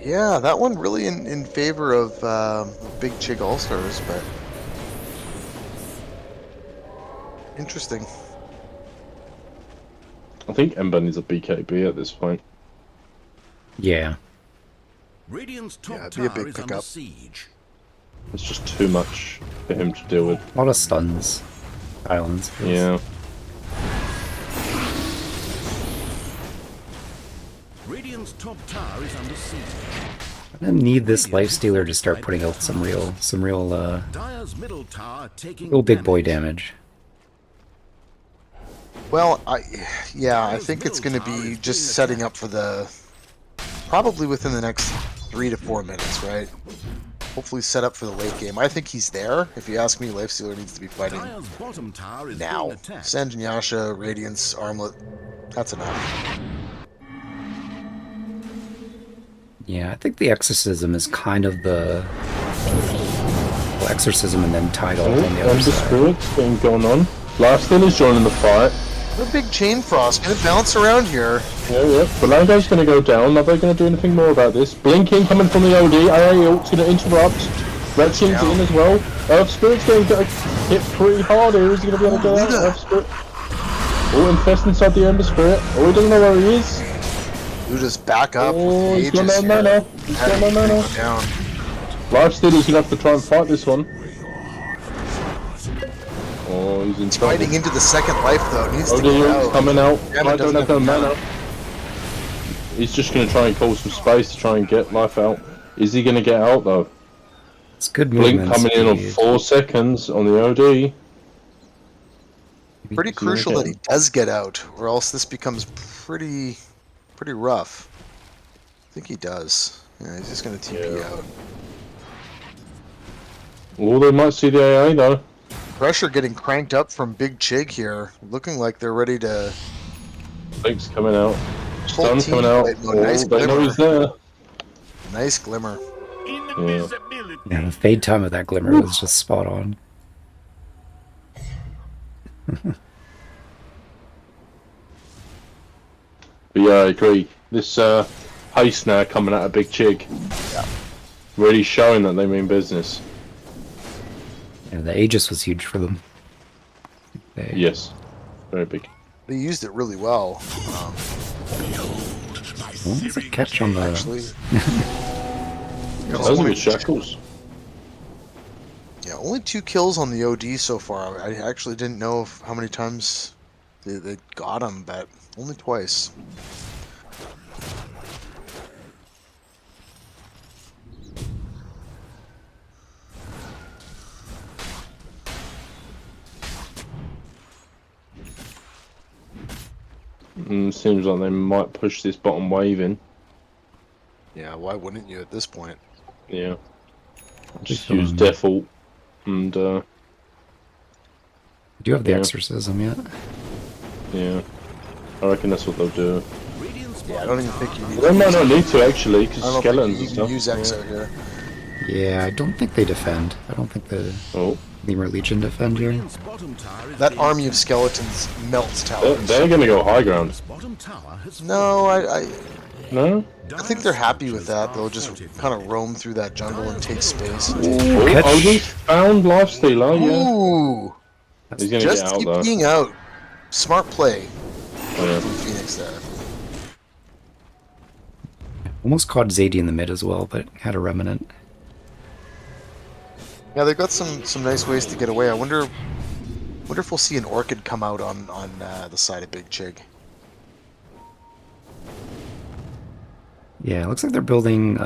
Yeah, that one really in favor of Big Chig All-Stars, but... Interesting. I think Ember needs a BKB at this point. Yeah. Radiant's top Yeah, it'd be a tower big is under pickup. siege. It's just too much for him to deal with. A lot of stuns. Islands. Yeah. Radiant's top tower is under siege. I need this Lifestealer to start putting out some real Dire's middle tower taking real big boy damage. Well, I think it's going to be just setting up for the... Probably within the next 3 to 4 minutes, right? Hopefully set up for the late game. I think he's there. If you ask me, Lifestealer needs to be fighting Dire's bottom tower is now. being attacked. Sanjin Yasha, Radiance, Armlet. That's enough. Yeah, I think the exorcism is kind of the exorcism and then tidal on the other Ember side. Spirit's thing going on. Lifesteal is joining the fight. The big chain frost gonna bounce around here. Yeah. Belango's gonna go down. Are they gonna do anything more about this? Blinking coming from the OD. AA ult's gonna interrupt. Retching's in as well. Earth Spirit's going to get hit pretty hard here. Is he gonna be able to get out? Earth Spirit. Oh, infest inside the Ember Spirit. Oh, he doesn't know where he is. Luda's back up. Oh, with he's got Aegis no here. mana. He's got no mana. Down. Lifestealer's gonna have to try and fight this one. Oh, he's in trouble. Fighting into the second life though. Needs to OD get ult's out. coming out. Damn, I it don't doesn't have no have mana. He's just gonna try and call some space to try and get life out. Is he gonna get out though? It's good Blink movement coming in on speed. 4 seconds on the OD. Pretty crucial that he does get out, or else this becomes pretty rough. I think he does. Yeah, he's just gonna TP Yeah. out. Oh, they might see the AA though. Pressure getting cranked up from Big Chig here, looking like they're ready to. Blink's coming out. Full Sun's team coming out. fight mode. Oh, Nice they know glimmer. he's there. Nice glimmer. Yeah. Yeah, the fade time of that glimmer was just spot on. But yeah, I agree. This pace now coming out of Big Chig. Really showing that they mean business. Yeah, the Aegis was huge for them. They, Yes. Very big. They used it really well. What was the catch on the... Actually, Those are good shackles. yeah, only 2 kills on the OD so far. I actually didn't know how many times they got him, but only twice. Seems like they might push this bottom wave in. Yeah, why wouldn't you at this point? Yeah. Just Just, use default and Do you have the Yeah. exorcism yet? yeah. I reckon that's what they'll do. Yeah, I don't even think you need. They might not need to actually, I because don't skeletons think and you can stuff. use Exo here. Yeah, I don't think they defend. I don't think the Oh, Lemur Legion defend here. That army of skeletons melts towers. they're gonna go high ground. No, I No? think they're happy with that. They'll just kind of roam through that jungle and take space. Oh, Catch. Odin's found Lifestealer, yeah. Ooh, He's gonna just get out keep though. being out. Smart play Yeah. from Phoenix there. Almost caught Zadie in the mid as well, but had a remnant. Yeah, they've got some nice ways to get away. I wonder if we'll see an Orchid come out on the side of Big Chig. Yeah, it looks like they're building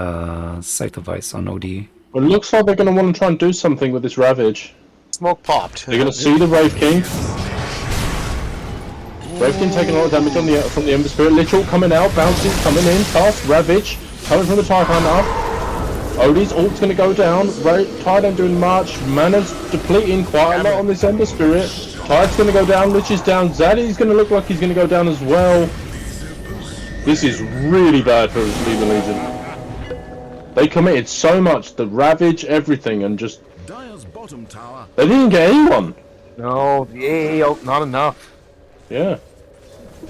Scythe of Ice on OD. Well, it looks like they're gonna want to try and do something with this Ravage. Smoke popped. They're gonna see the Wraith King. Wraith King taking a lot of damage on from the Ember Spirit. Literal coming out, bounces coming in, tough, Ravage coming from the TIE Hunter. Odie's ult's gonna go down. Tide ain't doing much. Mana's depleting quite a lot on this Ember Spirit. Tide's gonna go down. Lich is down. Zaddy's gonna look like he's gonna go down as well. This is really bad for Lemur Legion. They committed so much, the Ravage, everything, and just they didn't get anyone. No, the AA not enough. Yeah.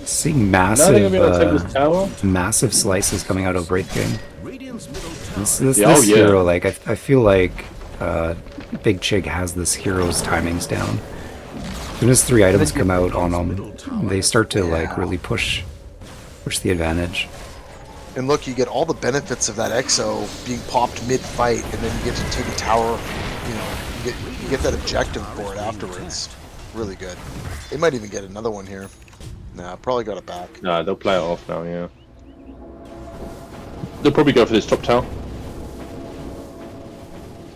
Seeing Now they're gonna massive, be able to take this tower. massive slices coming out of Wraith King. This Yeah, oh, yeah. hero, like I feel like Big Chig has this hero's timings down. As soon as 3 items come out on them, they start to like really push the advantage. And look, you get all the benefits of that Exo being popped mid-fight, and then you get to take a tower. You know, you get that objective for it afterwards. Really good. They might even get another one here. Nah, probably got it back. Nah, they'll play it off now, yeah. They'll probably go for this top tower.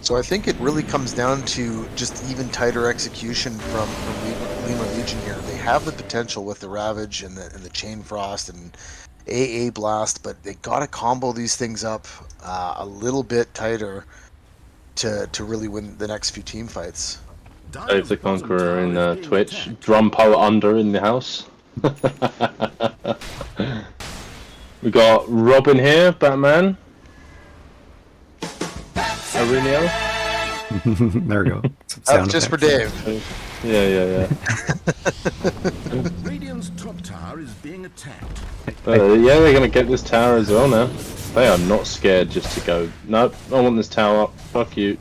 So I think it really comes down to just even tighter execution from Lemur Legion here. They have the potential with the Ravage and the Chain Frost and AA Blast, but they gotta combo these things up a little bit tighter to really win the next few team fights. Dave the Conqueror in Twitch. Drum power under in the house. We got Robin here, Batman. Aurelio? There we go. Some That's sound just for effects. Dave. Yeah. Radiant's top tower is being attacked. Yeah, they're gonna get this tower as well now. They are not scared just to go, nope, I want this tower up. Fuck you.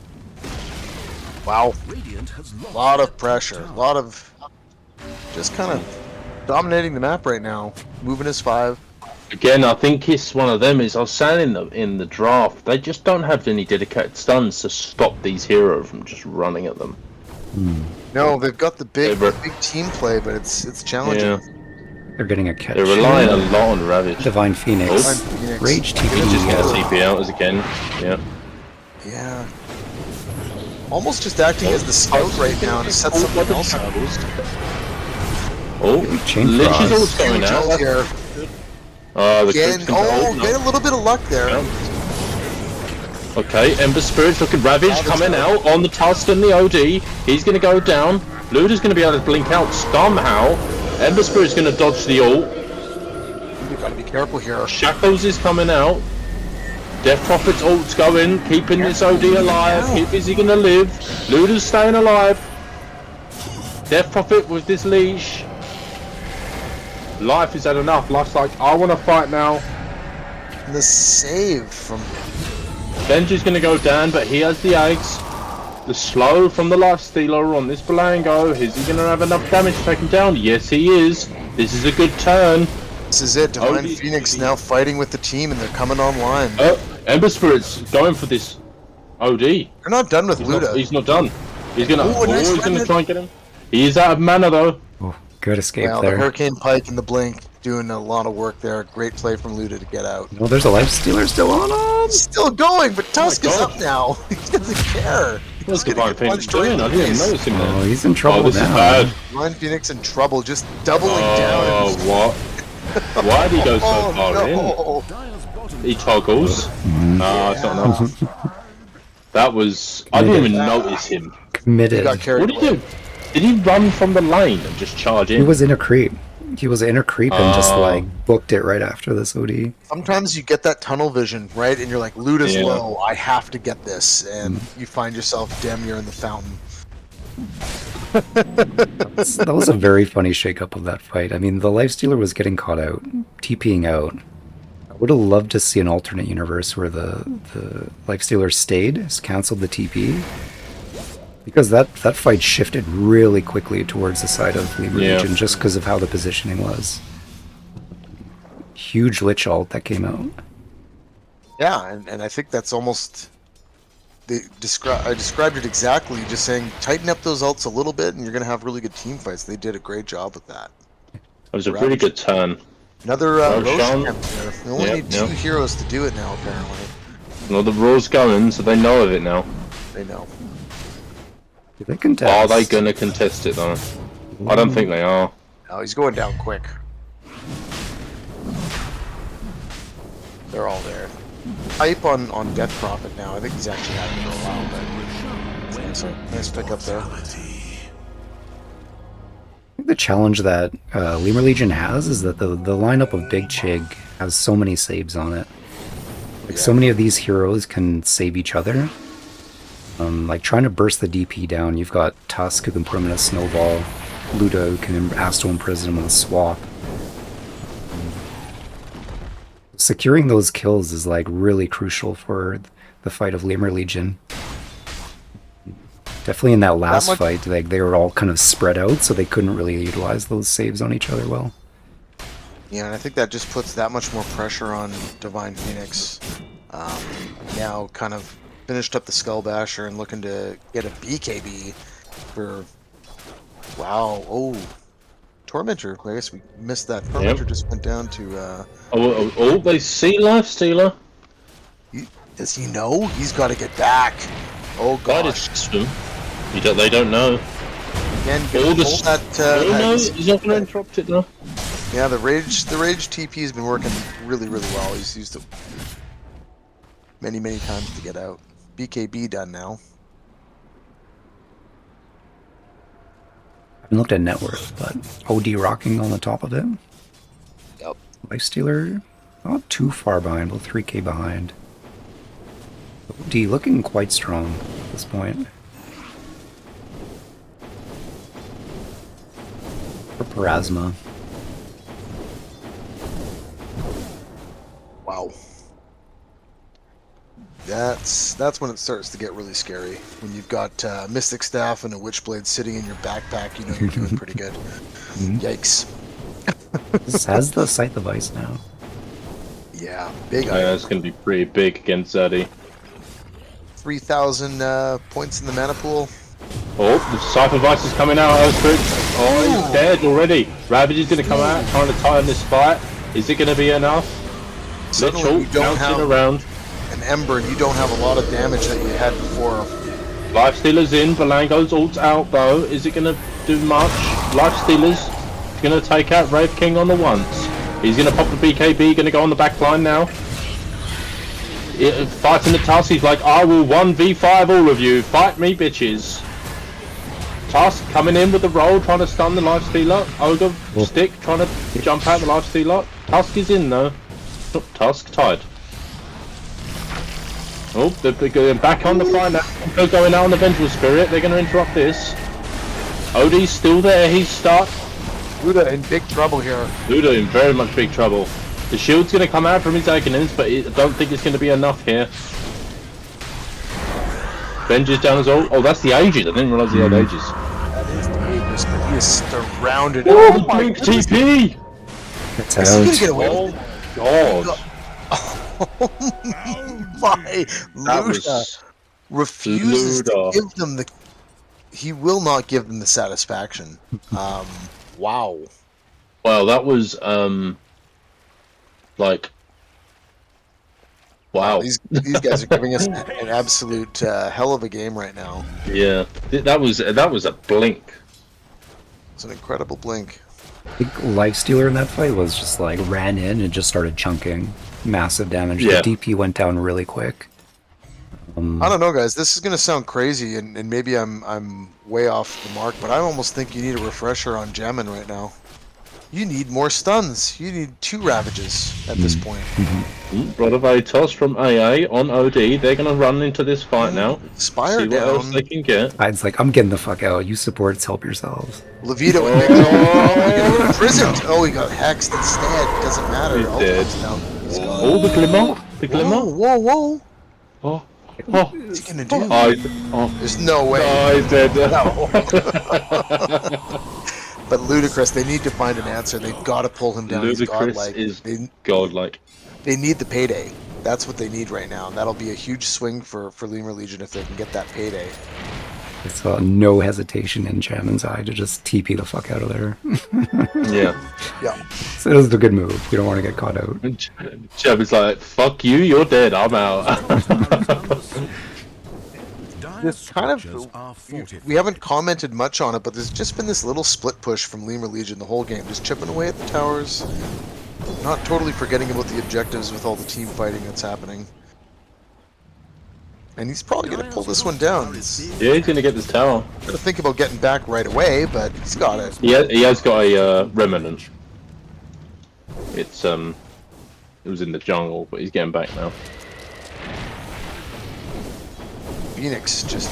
Wow. Radiant has A lost lot their of pressure. top A lot of just kind of dominating the map right now. Moving his 5. Again, I think it's one of them. Is I was saying in the draft, they just don't have any dedicated stuns to stop these heroes from just running at them. No, they've got the big Ever. team play, but it's challenging. Yeah, They're getting a catch. they're relying a lot on Ravage. Divine Phoenix. Oh. Divine Phoenix. Rage TP. Just get TP out as again. Yeah. Yeah. Almost just acting as the scout right now to set something else up. Oh, Chain Lich is Frost. always going Huge ult out. here. The Again, Crypt control, no. get a little bit of luck there. Yeah. Okay, Ember Spirit's looking Ravage coming out on the Tusk and the OD. He's going to go down. Luda's going to be able to blink out somehow. Ember Spirit's going to dodge the ult. You gotta be careful here. Shackles is coming out. Death Prophet's ult's going, keeping this OD alive. Is he going to live? Luda's staying alive. Death Prophet with this leash. Life has had enough. Life's like, I want to fight now. And the save from Benji's going to go down, but he has the eggs. The slow from the Life Stealer on this Belango. Is he going to have enough damage to take him down? Yes, he is. This is a good turn. this is it. Divine OD. Phoenix now fighting with the team, and they're coming online. Ember Spirit's going for this OD. They're not done with Luda. He's not done. He's going to Ooh, a nice he's going to remnant. try and get him. He is out of mana though. Oh, good escape Well, the there. Hurricane Pike and the Blink doing a lot of work there. Great play from Luda to get out. Well, there's a life stealer still on him. Still going, but Tusk is God. up now. He doesn't care. What's gonna Divine get Phoenix punched right in doing? the I didn't face. notice him Oh, there. he's in trouble Oh, this now. is bad. Divine Phoenix in trouble, just doubling Oh, down. what? Why did he go so Oh far in? no! Dire's bottom He toggles. No, it's not enough. That was... I didn't even notice him. He Committed. got carried What did he away. do? Did he run from the lane and just charge He in? was in a creep. He was in a creep and just Oh. like booked it right after this OD. Sometimes you get that tunnel vision, right? And you're like, Luda's Yeah. low. I have to get this, and you find yourself damn near in the fountain. That was a very funny shakeup of that fight. I mean, the lifestealer was getting caught out, TPing out. I would have loved to see an alternate universe where the lifestealer stayed, canceled the TP, because that fight shifted really quickly towards the side of Lemur Yeah. Legion just because of how the positioning was. Huge Lich ult that came out. Yeah, and I think that's almost. I described it exactly, just saying tighten up those ults a little bit, and you're gonna have really good team fights. They did a great job with that. It was a really good turn. Another Roshan. Roshan there. They only Yep, need two yep. heroes to do it now, apparently. Well, the Raw's going, so they know of it now. They know. Did they contest? Are they going to contest it, though? I don't think they are. Oh, he's going down quick. They're all there. Hype on Death Prophet now. I think he's actually had it for a while, but nice pick up there. I think the challenge that Lemur Legion has is that the lineup of Big Chig has so many saves on it. Like so many of these heroes can save each other. Like trying to burst the DP down, you've got Tusk who can put him in a snowball, Ludo who can Astral Imprison him with a swap. Securing those kills is like really crucial for the fight of Lemur Legion. Definitely in that last much- fight, like they were all kind of spread out, so they couldn't really utilize those saves on each other well. Yeah, and I think that just puts that much more pressure on Divine Phoenix. Now kind of finished up the Skull Basher and looking to get a BKB for... Wow, oh. Tormentor, I guess we missed that. Tormentor just went down to... They see Life Stealer. Does he know? He's got to get back. Oh That gosh. is true. They don't know. Again, All the hold that, Oh no, he's not going to interrupt it now. Yeah, the rage TP has been working really, really well. He's used it many times to get out. BKB done now. I haven't looked at net worth, but OD rocking on the top of it. Yep. Lifestealer, not too far behind, about 3k behind. D looking quite strong at this point. For Parasma. Wow. That's when it starts to get really scary. When you've got Mystic Staff and a Witchblade sitting in your backpack, you know you're doing pretty good. Yikes. This has the Scythe of Ice now. Yeah, big Yeah, item. it's going to be pretty big against Zaddy. 3,000 points in the mana pool. Oh, the Scythe of Ice is coming out. Oh, he's dead already. Ravage is going to come out, trying to tie in this fight. Is it going to be enough? Suddenly you don't bouncing have around. an Ember and you don't have a lot of damage that you had before. Lifestealer's in. Belango's ult's out though. Is it going to do much? Lifestealer's going to take out Wraith King on the once. He's going to pop the BKB. Going to go on the back line now. Fighting the Tusk. He's like, I will 1v5 all of you. Fight me, bitches. Tusk coming in with the roll, trying to stun the Lifestealer. Ogre stick trying to jump out the Lifestealer. Tusk is in though. Tusk tied. Oh, they're going back on the fire now. They're going out on the Vengeful Spirit. They're going to interrupt this. Odie's still there. He's stuck. Luda in big trouble here. Luda in very much big trouble. The shield's going to come out from his Agonins, but I don't think it's going to be enough here. Benj is down as well. Oh, that's the Aegis. I didn't realise he had Aegis. That is the Aegis, but he is surrounded. Oh, my TP! It's Is he gonna out. get away Oh, with it? God. Oh my! That Luda was... refuses Luda. to give them the. He will not give them the satisfaction. Wow. Well, that was, like... Wow. These guys are giving us an absolute hell of a game right now. Yeah. That was a blink. It's an incredible blink. I think Lifestealer in that fight was just like ran in and just started chunking. Massive damage. Yeah. The DP went down really quick. I don't know, guys. This is gonna sound crazy, and maybe I'm way off the mark, but I almost think you need a refresher on Jamin right now. You need more stuns. You need 2 Ravages at this point. Brother Vatos from AA on OD. They're going to run into this fight now. Spire See what else down. they can get. Tide's like, I'm getting the fuck out. You supports, help yourselves. Levito and Big Toe. Imprisoned. Oh, he got hexed instead. Doesn't matter. He's All dead. comes down. He's gone. Oh, the Glimmer. The Whoa, Glimmer. whoa, whoa. Oh. Oh. What's he gonna do? Oh. There's no way. Oh, he's dead. But Ludicrous, they need to find an answer. They've got to pull him down. He's Ludicrous godlike. is They godlike. need the payday. That's what they need right now. And that'll be a huge swing for Lemur Legion if they can get that payday. I saw no hesitation in Jamin's eye to just TP the fuck out of there. Yeah. Yeah. So it was a good move. You don't want to get caught out. Chub is like, fuck you, you're dead, I'm out. This kind of, we haven't commented much on it, but there's just been this little split push from Lemur Legion the whole game, just chipping away at the towers, not totally forgetting about the objectives with all the team fighting that's happening. And he's probably going to pull this one down. Yeah, he's gonna get this tower. Going to think about getting back right away, but he's got it. He has got a remnant. It's it was in the jungle, but he's getting back now. Phoenix just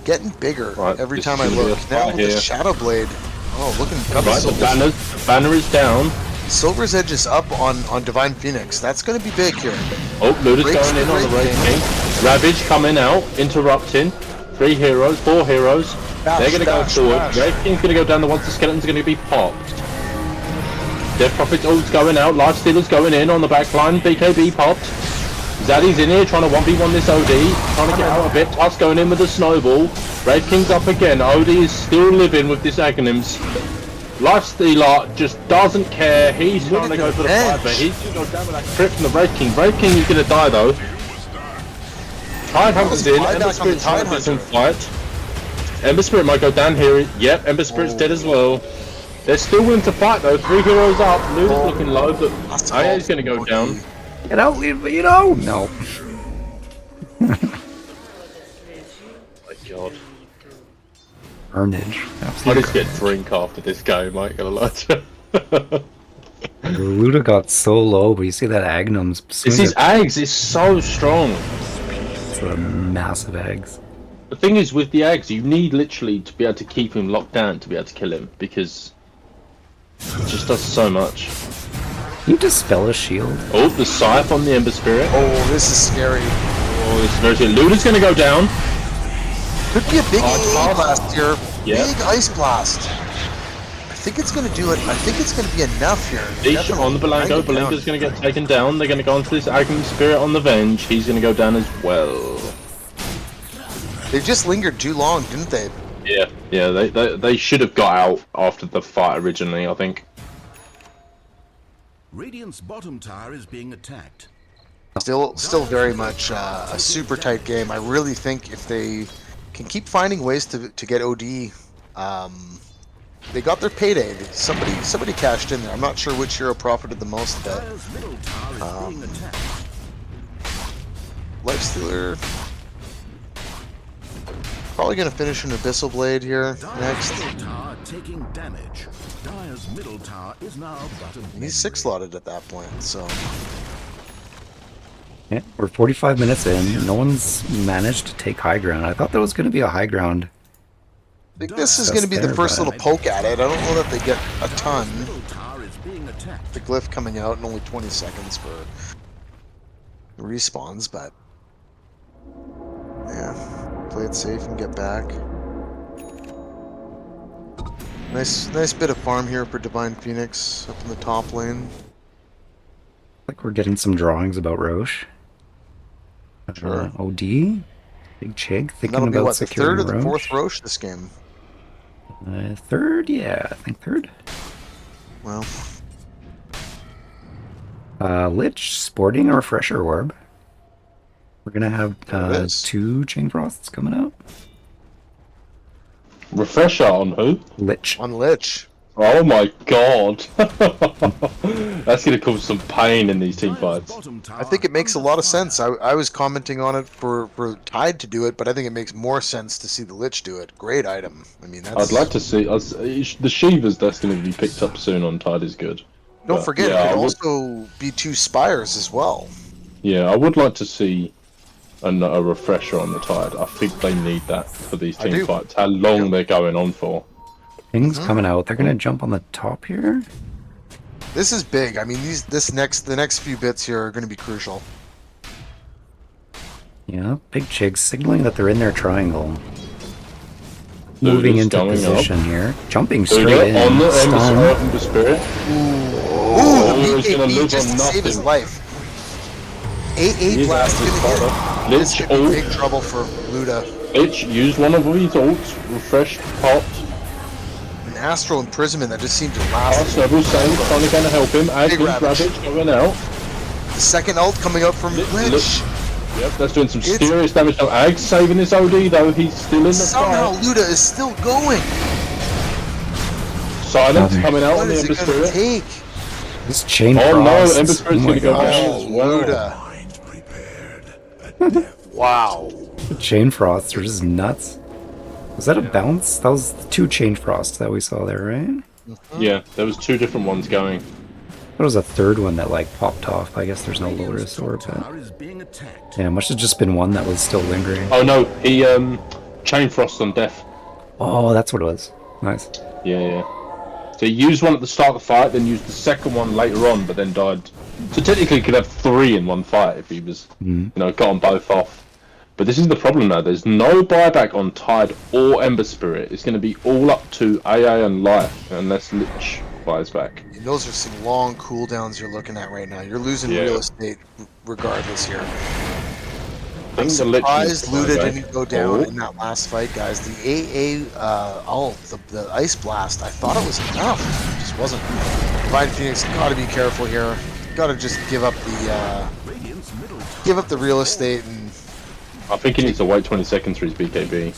getting bigger Right, every this time is I gonna be look. a Now fight with the here. Shadow Blade. Oh, looking Right, the banner is down. Silver's Edge is up on Divine Phoenix. That's going to be big here. Oh, Luda's Breaks going in the on the break Wraith game. King. Ravage coming out, interrupting. 3 heroes, 4 heroes. They're going to go forward. Wraith King's going to go down the ones the skeletons are going to be popped. Death Prophet's ult's going out. Lifestealer's going in on the back line. BKB popped. Zaddy's in here trying to 1v1 this OD. Trying to get out a bit. Tusk going in with the snowball. Wraith King's up again. OD is still living with this Aghanims. Lifestealer just doesn't care. He's trying to go for the fight, but he's going to go down with that crit from the Wraith King. Wraith King is going to die though. Tidehunter's in. Ember Spirit's trying to get some fight. Ember Spirit might go down here. Yep, Ember Spirit's dead as well. They're still willing to fight though. 3 heroes up. Luda's looking low, but AA's going to go down. Get out, you know? No. My God. Carnage. I Absolutely. just get drink after this game, I ain't gonna lie to you. Luda got so low, but you see that Agnum's It's swing his it. Ags is so strong. It's a massive eggs. The thing is, with the Ags, you need literally to be able to keep him locked down to be able to kill him, because it just does so much. Can you dispel a shield? Oh, the Scythe on the Ember Spirit. Oh, this is scary. Oh, this is very scary. Luda's going to go down. Could be a big Oh, blast here. yeah. Big ice blast. I think it's going to do it. I think it's going to be enough here. Leech on the Belango. Belango's going to get taken down. They're going to go onto this Agam Spirit on the Venge. He's going to go down as well. They just lingered too long, didn't they? Yeah. They should have got out after the fight originally, I think. Radiant's bottom tower is being attacked. Still very much a super tight game. I really think if they can keep finding ways to get OD, they got their payday. Somebody cashed in there. I'm not sure which hero profited the most, but Dire's middle tower is being attacked. Lifestealer probably gonna finish an Abyssal Blade here Dire's next. middle tower taking damage. Dire's middle tower is now but a He's 6-slotted at that point, so Yeah, we're 45 minutes in. No one's managed to take high ground. I thought there was going to be a high ground. I think this is That's gonna be the fair, first but- little poke at it. I don't know that they get a ton. middle tower is being attacked. The glyph coming out in only 20 seconds for respawns, but yeah, play it safe and get back. Nice bit of farm here for Divine Phoenix up in the top lane. Like we're getting some drawings about Roche. Sure. OD, Big Chig thinking That'll be about what, the securing third or the Roche. fourth Roche this game? Third, yeah, I think third. Well, Lich sporting a refresher orb. We're gonna have There it is. 2 Chain Frosts coming out. Refresher on who? Lich. on Lich. Oh my god. That's going to cause some pain in these team Dire's fights. bottom tower I think it makes a under lot of fire. sense. I was commenting on it for Tide to do it, but I think it makes more sense to see the Lich do it. Great item. I mean, that's. I'd like to see the Shiva's Destiny to be picked up soon on Tide is good. Don't But, forget, yeah, it I could would- also be 2 Spires as well. Yeah, I would like to see a refresher on the Tide. I think they need that for these I do. team fights. How long they're going on for. Things coming out. They're gonna jump on the top here. This is big. I mean, the next few bits here are going to be crucial. Yeah, Big Chig signaling that they're in their triangle. Luda's Moving into going position here. Jumping Luda straight in. on the Stun. Ember Spirit. Ooh, the he's gonna BKB live just on to save his nothing. life. AA He's blast out of his gonna hit. cover. This Lich could be ult. big trouble for Luda. Lich used one of his ults. Refresh popped. An Astral Imprisonment that just seemed to last. Several saves. Finally going to help him. Agnes Ravage. Ravage going out. The second ult coming out from Lich. Yep, that's doing some It's- serious damage. Now, Ag saving his OD though. He's still in the Somehow fight. Luda is still going. Silence coming out What on the is it Ember going to Spirit. take? This Chain Oh no, Frost. Ember Spirit's my going to go gosh. down as well. Luda. Mind prepared. Wow. The Chain Frosts are just nuts. Was that a bounce? That was the 2 Chain Frosts that we saw there, right? Yeah, there was 2 different ones going. There was a third one that like popped off. I guess there's no Lotus or but Tower is being attacked. yeah, must have just been one that was still lingering. Oh no, he Chain Frost on death. Oh, that's what it was. Nice. Yeah. So he used one at the start of the fight, then used the second one later on, but then died. So technically he could have 3 in one fight if he was, got them both off. But this is the problem now. There's no buyback on Tide or Ember Spirit. It's going to be all up to AA and Light unless Lich buys back. And those are some long cooldowns you're looking at right now. You're losing Yeah. real estate regardless here. I I'm think the Lich needs surprised to buy Luda back. didn't go down Oh. in that last fight, guys. The AA ult, the Ice Blast, I thought it was enough. It just wasn't. Divine Phoenix, gotta be careful here. Gotta just give up Radiant's middle tower the real estate and I think he needs to wait 20 seconds for his BKB.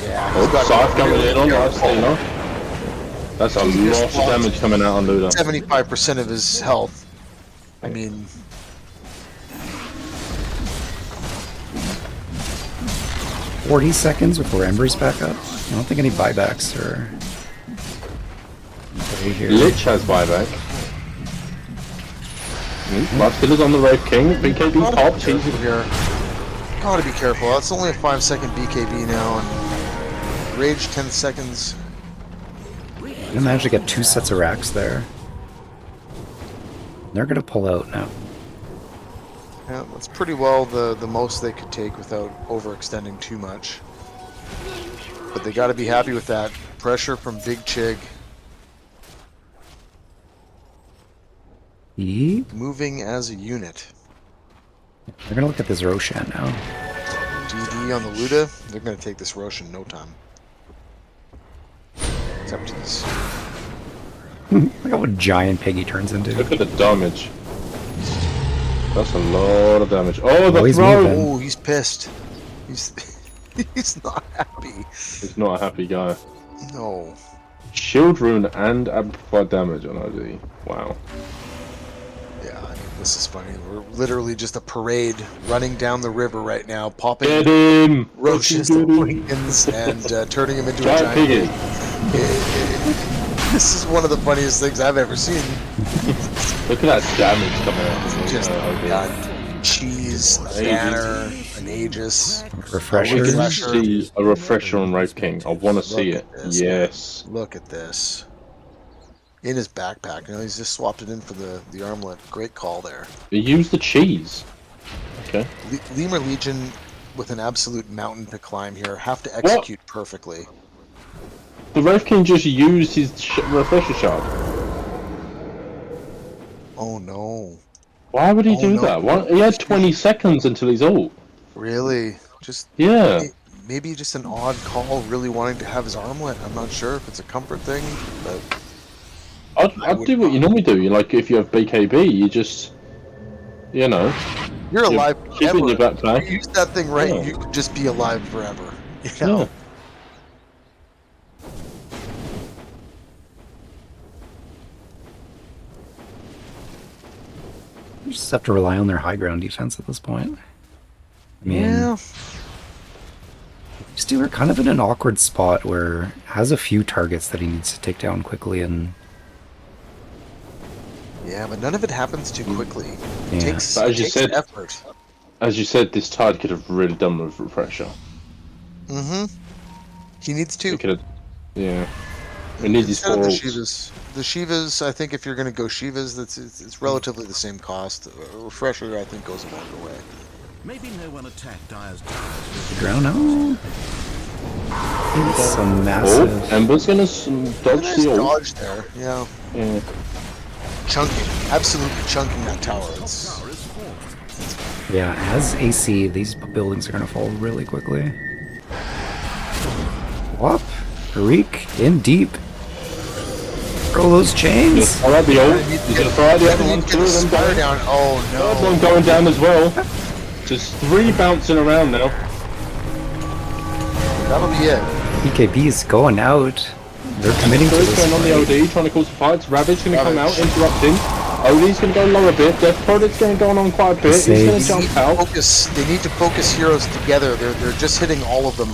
yeah. Oh, he's gotta Scythe be coming really in on careful. Lifestealer. That's a He just lot of lost damage coming out on Luda. 75% of his health. I mean, 40 seconds before Ember's back up. I don't think any buybacks are here. Lich has buyback. Last killer's on the Wraith King. BKB Gotta popped. be careful here. Gotta be careful. That's only a 5-second BKB now, and rage 10 seconds. I managed to get 2 sets of racks there. They're gonna pull out now. Yeah, that's pretty well the most they could take without overextending too much. But they gotta be happy with that. Pressure from Big CHiG. Yeet. Moving as a unit. They're gonna look at this Roshan now. DD on the Luda. They're gonna take this Rosh in no time. Except this. Look at what giant pig he turns into. Look at the damage. That's a lot of damage. Oh, the he's throw! moving. Oh, he's pissed. He's he's not happy. He's not a happy guy. No. Shield rune and amplified damage on OD. Wow. Yeah, I mean, this is funny. We're literally just a parade running down the river right now, popping Get him! roaches Fucking and get him. pumpkins and turning them into a Giant giant piggy. pig. This is one of the funniest things I've ever seen. Look at that damage coming out. Just OD. got cheese, a banner, an Aegis. Refresher. We can Refresher. see a refresher on Wraith King. I want to see Look it. at this. Yes. Look at this. In his backpack. You know, he's just swapped it in for the armlet. Great call there. Use the cheese. Okay. Lemur Legion with an absolute mountain to climb here. Have to execute perfectly. The Wraith King just used his refresher shard. Oh no. Why would he Oh, do no. that? Why, he had 20 seconds until he's ult. Really? Just Yeah. maybe just an odd call, really wanting to have his armlet. I'm not sure if it's a comfort thing, but I'd do what you normally do. You like if you have BKB, you just, you know, you're alive keep it in your forever. backpack. You use that thing right, Yeah. you could just be alive forever. You know? Yeah. You just have to rely on their high ground defense at this point. I mean, Yeah. these two are kind of in an awkward spot where has a few targets that he needs to take down quickly, and Yeah, but none of it happens too quickly. Yeah. It takes, But as it you takes said- effort. As you said, this tide could have really done with refresher. Mm-hmm. He needs to. It could have, yeah. It needs his Instead of 4 the ults. Shivas. The Shivas, I think if you're going to go Shivas, it's relatively the same cost. A refresher, I think, goes a longer way. Maybe no one attacked Dyer's towers. drown out. It's a Oh, massive. Ember's gonna dodge Nice the ult. dodge there. Yeah. Yeah. Chunking. Absolutely chunking that tower. It's, Tower is formed. Yeah, as AC, these buildings are gonna fall really quickly. Whop, Reek in deep. Throw those chains. Just throw out the ult. He's gonna throw out the other one. Get Two the of them spire down. down. Oh Third no. one going down as well. Just 3 bouncing around now. That'll be it. BKB is going out. They're committing to Third this going on the fight. OD, trying to cause fights. Ravage gonna come out, Ravage. interrupting. OD's gonna go low a bit. Death Product's going on quite a bit. He's Save. gonna They jump need to out. focus. They need to focus heroes together. They're just hitting all of them.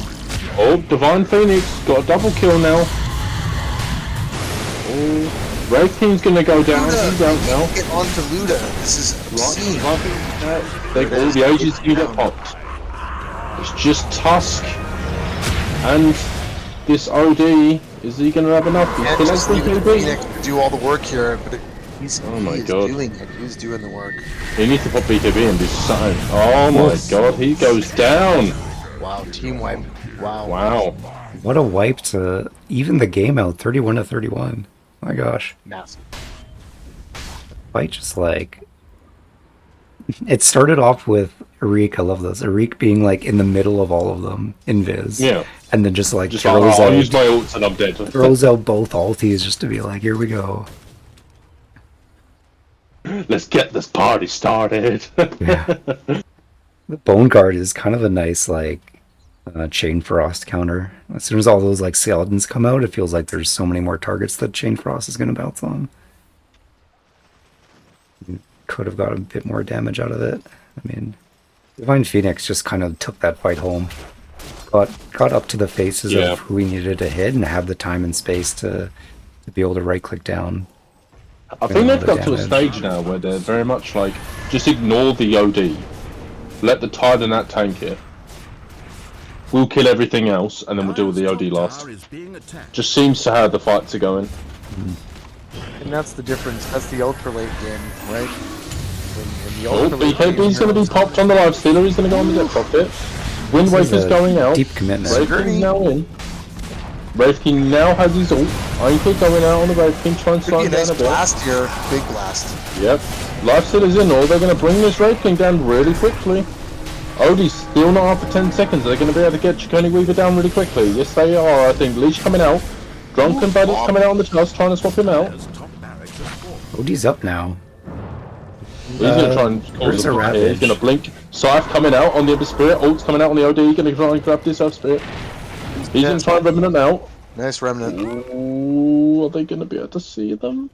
Oh, Divine Phoenix got a double kill now. Oh, Wraith King's gonna go down. Luda. He's out now. Get onto Luda. This is obscene. All the ages do get popped. It's just Tusk and this OD. Is he gonna have enough? He's Can't still just has leave it to BKB. Phoenix to do all the work here, but he's Oh my he is God. doing it. He's doing the work. He needs to pop BKB and do something. Oh my god, he goes down. Wow, team wipe. Wow. Wow. What a wipe to even the game out, 31 to 31. My gosh. Massive. Fight just like it started off with Arik, I love this. Arik being like in the middle of all of them in Viz. Yeah. And then just like Just throws I'll out use my ults and I'm dead. throws out both ulties just to be like, here we go. Let's get this party started. Yeah. The Bone Guard is kind of a nice like Chain Frost counter. As soon as all those like skeletons come out, it feels like there's so many more targets that Chain Frost is going to bounce on. Could have got a bit more damage out of it. I mean, Divine Phoenix just kind of took that fight home. Got up to the faces Yeah. of who he needed to hit and have the time and space to be able to right click down. I think they've the got to a damage. stage now where they're very much like, just ignore the OD. Let the Tide and that tank it. We'll kill everything else, and then we'll deal with the OD last. Just seems to how the fights are going. And that's the difference. That's the ultra late game, right? In the Oh, ultra late game, BKB's going to be popped on the life stealer. He's going to go on the death profit. Wind This is Waker's a going out. deep commitment. Wraith King's now in. Wraith King now has his ult. Ainke going out on the Wraith King, trying to slow Could be him a down nice a bit. blast here. Big blast. Yep. Life stealer's in all. They're going to bring this Wraith King down really quickly. Odie's still not up for 10 seconds. They're going to be able to get Chiconi Weaver down really quickly. Yes, they are. I think Leash coming out. Drunken Bandit's coming out on the toss, trying to swap him out. Odie's up now. He's going to try and where's cause a the block here. He's Ravage? going to blink. Scythe coming out on the Ember Spirit. Ult's coming out on the OD. Going to try and grab this Earth Spirit. He's going to try and Remnant out. Nice remnant. Ooh, are they going to be able to see them?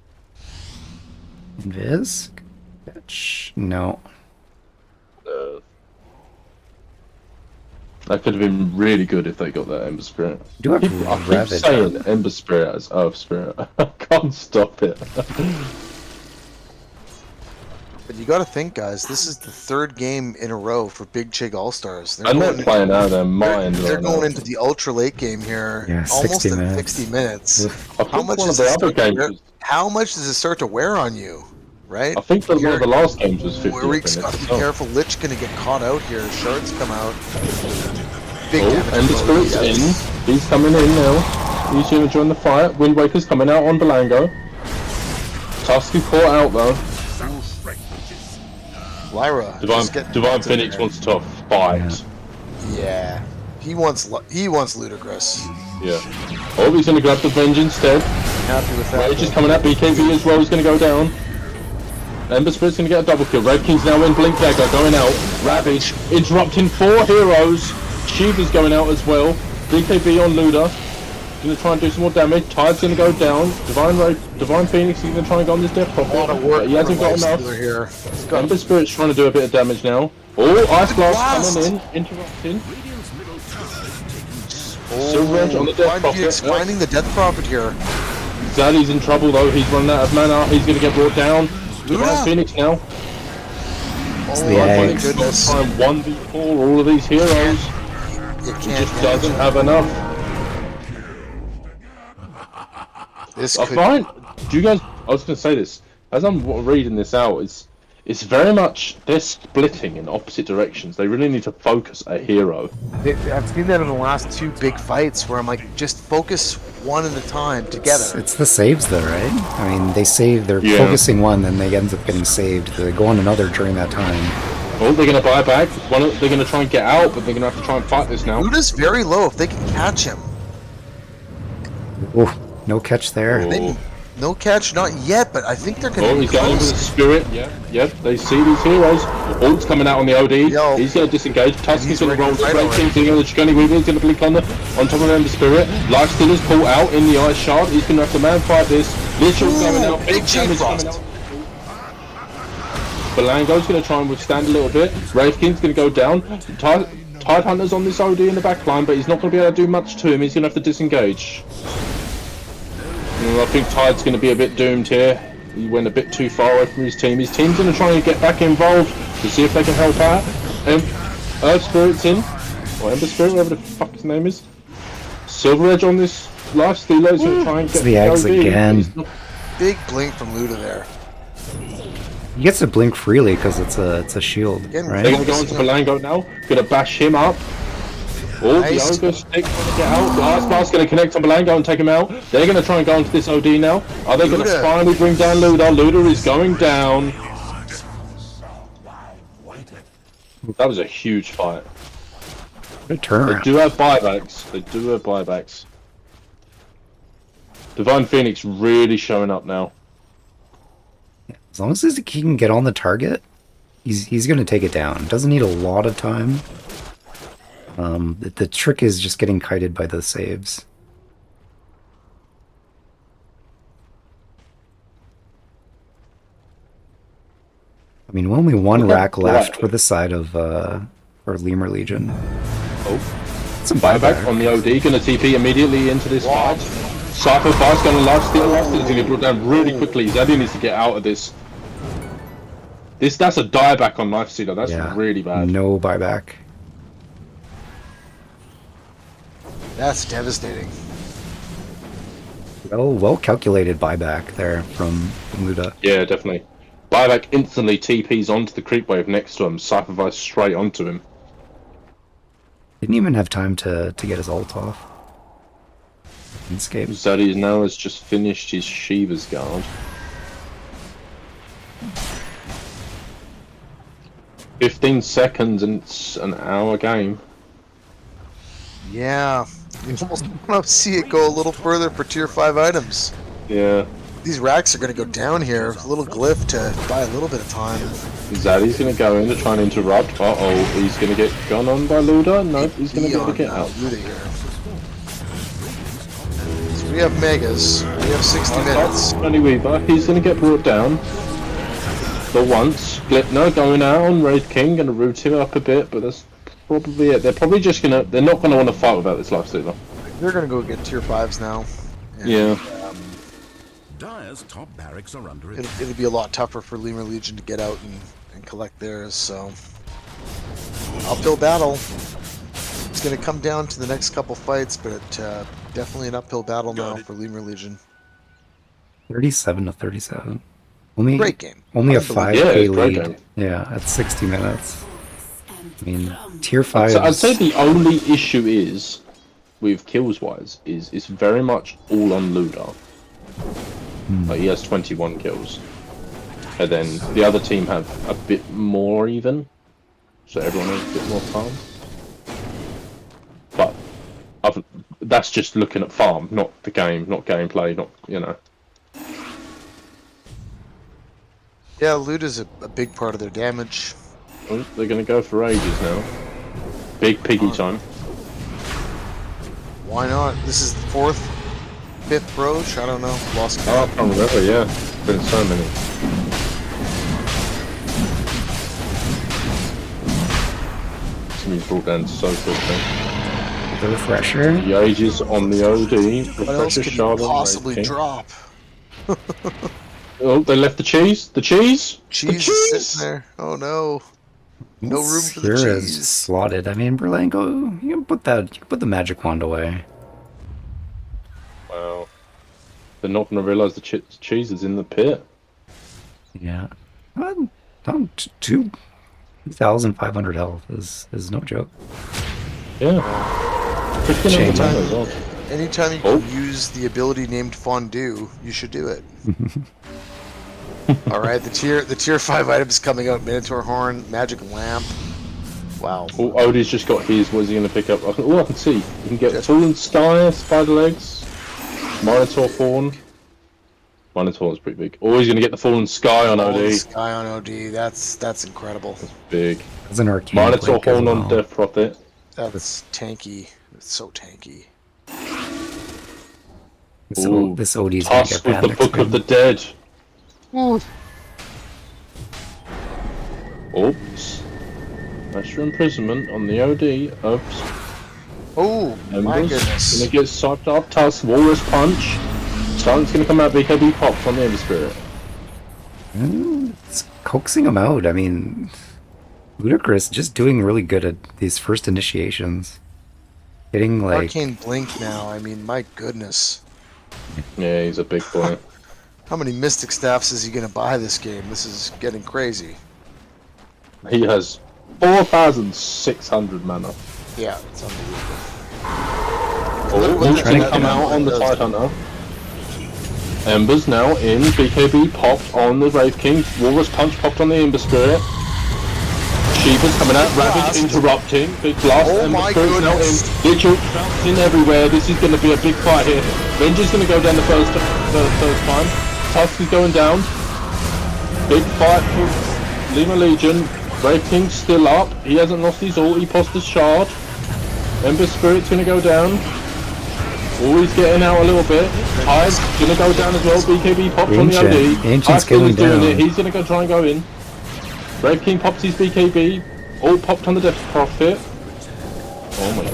Invis? Catch. No. That could have been really good if they got that Ember Spirit. Do have I keep Ravage. saying Ember Spirit as Earth Spirit. I can't stop it. But you got to think, guys. This is the third game in a row for Big Chig All Stars. And they're playing out of their mind. They're right going now. into the ultra late game here. Yeah, almost 60 at minutes. 60 minutes. I How think much one of does the it other start to games wear? was, How much does it start to wear on you? Right? I think that one of the last games was 50 Warwick's minutes. got to be Oh. careful. Lich gonna get caught out here. Shards come out. Big Oh, damage. and the blow, Spirit's yes. in. He's coming in now. He's going to join the fight. Wind Waker's coming out on Belango. Tusky caught out though. Lyra. just get Divine melted Phoenix there. wants to fight. Yeah. He wants Ludicrous. Yeah. Oh, he's going to grab the Venge instead. Happy with that. Rage is coming at BKB as well. He's going to go down. Ember Spirit's going to get a double kill. Red King's now in. Blink Dagger going out. Ravage interrupting 4 heroes. Shiva's going out as well. BKB on Luda. Going to try and do some more damage. Tide's going to go down. Divine Phoenix is going to try and go on this death profit. A lot of work. He hasn't got enough. Here. Ember Spirit's trying to do a bit of damage now. Oh, Ice Blast Blast. coming in. Interrupting. Silver Edge on the death Phoenix profit. finding the death prophet here. Zaddy's in trouble though. He's running out of mana. He's going to get brought down. Divine Phoenix now. Oh the my eggs. goodness. Try and 1v4 all of these heroes. You He can't just doesn't manage have enough. it. This I could find. Do you guys? I was going to say this as I'm reading this out. It's very much they're splitting in opposite directions. They really need to focus a hero. I've seen that in the last 2 big fights where I'm like, just focus one at a time together. It's the saves though, right? I mean, they save, they're Yeah. focusing one, then they end up getting saved. They go on another during that time. Oh, they're going to buy back. They're going to try and get out, but they're going to have to try and fight this now. Luda's very low if they can catch him. Oh, no catch there. Oh. No catch, not yet, but I think they're going Oh, to be he's going with the close. spirit. Yep. They see these heroes. Ult's coming out on the OD. Yo. He's going to disengage. Tusk He's is going to ready roll. to fight Great King's going to Chiconi Weaver. He's going to blink on top of the spirit. Lifestealer's pulled out in the ice shard. He's going to have to man fight this. Literal's coming out. Big chain damage frost. coming out. Belango's going to try and withstand a little bit. Wraith King's going to go down. Tide Hunter's on this OD in the back line, but he's not going to be able to do much to him. He's going to have to disengage. I think Tide's going to be a bit doomed here. He went a bit too far away from his team. His team's going to try and get back involved to see if they can help out. Earth Spirit's in. Or Ember Spirit, whatever the fuck his name is. Silver Edge on this life stealer. He's going to try and It's get the eggs OD. again. He's not- Big blink from Luda there. He gets to blink freely because it's a shield, Again, right? They're going to go into Belango now. Going to bash him up. Oh, Nice. the Ogre Stick trying to get out. The Ice Blast going to connect on Belango and take him out. They're going to try and go into this OD now. Are they going to Luda. finally bring down Luda? Luda is going down. That was a huge fight. What a They turnaround. do have buybacks. Divine Phoenix really showing up now. As long as he can get on the target, he's going to take it down. Doesn't need a lot of time. The trick is just getting kited by the saves. I mean, only one Okay, rack left right. for the side of for Lemur Legion. Oh, Some buyback buyback. on the OD. Going to TP immediately into this fight. Sacrifice going to lifesteal. Lifesteal is going to get brought down really quickly. Zaddy needs to get out of this. That's a dieback on lifestealer. That's Yeah, really bad. no buyback. That's devastating. Well calculated buyback there from Luda. Yeah, definitely. Buyback instantly TPs onto the creep wave next to him. Sacrifice straight onto him. Didn't even have time to get his ult off. Escape. Zaddy now has just finished his Shiva's guard. 15 seconds and it's an hour game. Yeah, you almost want to see it go a little further for tier 5 items. Yeah. These racks are going to go down here. A little glyph to buy a little bit of time. Zaddy's going to go in to try and interrupt. Uh-oh, he's going to get gone on by Luda? No, he's going to be able to get out. Luda here. So we have Megas. We have 60 minutes. Only Weaver, he's going to get brought down. For once. Glipner going out on Raid King, going to root him up a bit, but that's probably it. They're probably just going to... They're not going to want to fight without this lifestealer. They're going to go get tier 5s now. And, Yeah. Dire's top barracks are under it. It'll be a lot tougher for Lemur Legion to get out and collect theirs, so... Uphill battle. It's going to come down to the next couple fights, but definitely an uphill battle now for Lemur Legion. 37 to 37. Only Great game. Only a Unbelievable. 5k Yeah, it's a great lead. game. Yeah, at 60 minutes. I mean, tier 5. So I'd say the only issue is, with kills wise, is it's very much all on Luda. Like he has 21 kills. And then the other team have a bit more even. So everyone has a bit more farm. But that's just looking at farm, not the game, not gameplay, not, you know. Yeah, loot is a big part of their damage. Oh, they're going to go for ages now. Big piggy time. Why not? This is the 4th, 5th Roach? I don't know. Lost Oh, count. I can't remember, yeah. Been so many. Somebody's brought down so quickly. The refresher. The ages on the OD. What else Refresher could shard you on possibly Raid King. drop? Oh, they left the cheese. The cheese. Cheese the is cheese. sitting there. Oh no. No room for the Here is cheese. slotted. I mean, Berlango, you can put that. You can put the magic wand away. Wow. They're not going to realise the cheese is in the pit. Yeah. 2,500 health is no joke. Yeah. Freaking Shame. overtime as well. Anytime you Oh. can use the ability named Fondue, you should do it. Alright, the tier 5 items coming out. Minotaur Horn, Magic Lamp. Wow. Oh, Odie's just got his. What is he going to pick up? Oh, I can see. You can get Fallen Sky, Spider Legs, Minotaur Horn. Minotaur's pretty big. Oh, he's going to get the Fallen Sky on Oh, OD. the Sky on OD, that's incredible. Big. It's an arcane. Minotaur blink as Horn on well. Death Prophet. That's tanky. It's so tanky. Ooh, This OD's gonna Tusk get with the panicked. Book of the Dead. Oops. Master Imprisonment on the OD. Oops. Oh, my Embers. goodness. Gonna get sucked up. Tusk. Walrus Punch. Starlink's gonna come out. Big heavy pop from the Ember Spirit. It's coaxing him out. I mean, Ludicrous just doing really good at these first initiations. Hitting like Arcane Blink now, I mean, my goodness. Yeah, he's a big boy. How many Mystic Staffs is he going to buy this game? This is getting crazy. He has 4,600 mana. Yeah, it's unbelievable. Oh, Look he's at gonna that come now. out on the Does Tide it. Hunter. Embers now in. BKB popped on the Wraith King. Walrus Punch popped on the Ember Spirit. Shiva's coming out. Ravage Blast. interrupting. Big blast. Oh Ember my Spirit's now in. goodness. Literal bouncing everywhere. This is going to be a big fight here. Venge's going to go down the first time. Tusk is going down. Big fight for Lemur Legion. Wraith King's still up. He hasn't lost his ult. He passed his shard. Ember Spirit's going to go down. Always getting out a little bit. Tide's gonna go down as well. BKB popped on the OD. Ancient's Ice going is doing down. it. He's gonna go try and go in. Brave King pops his BKB. All popped on the Death Prophet. Oh my god.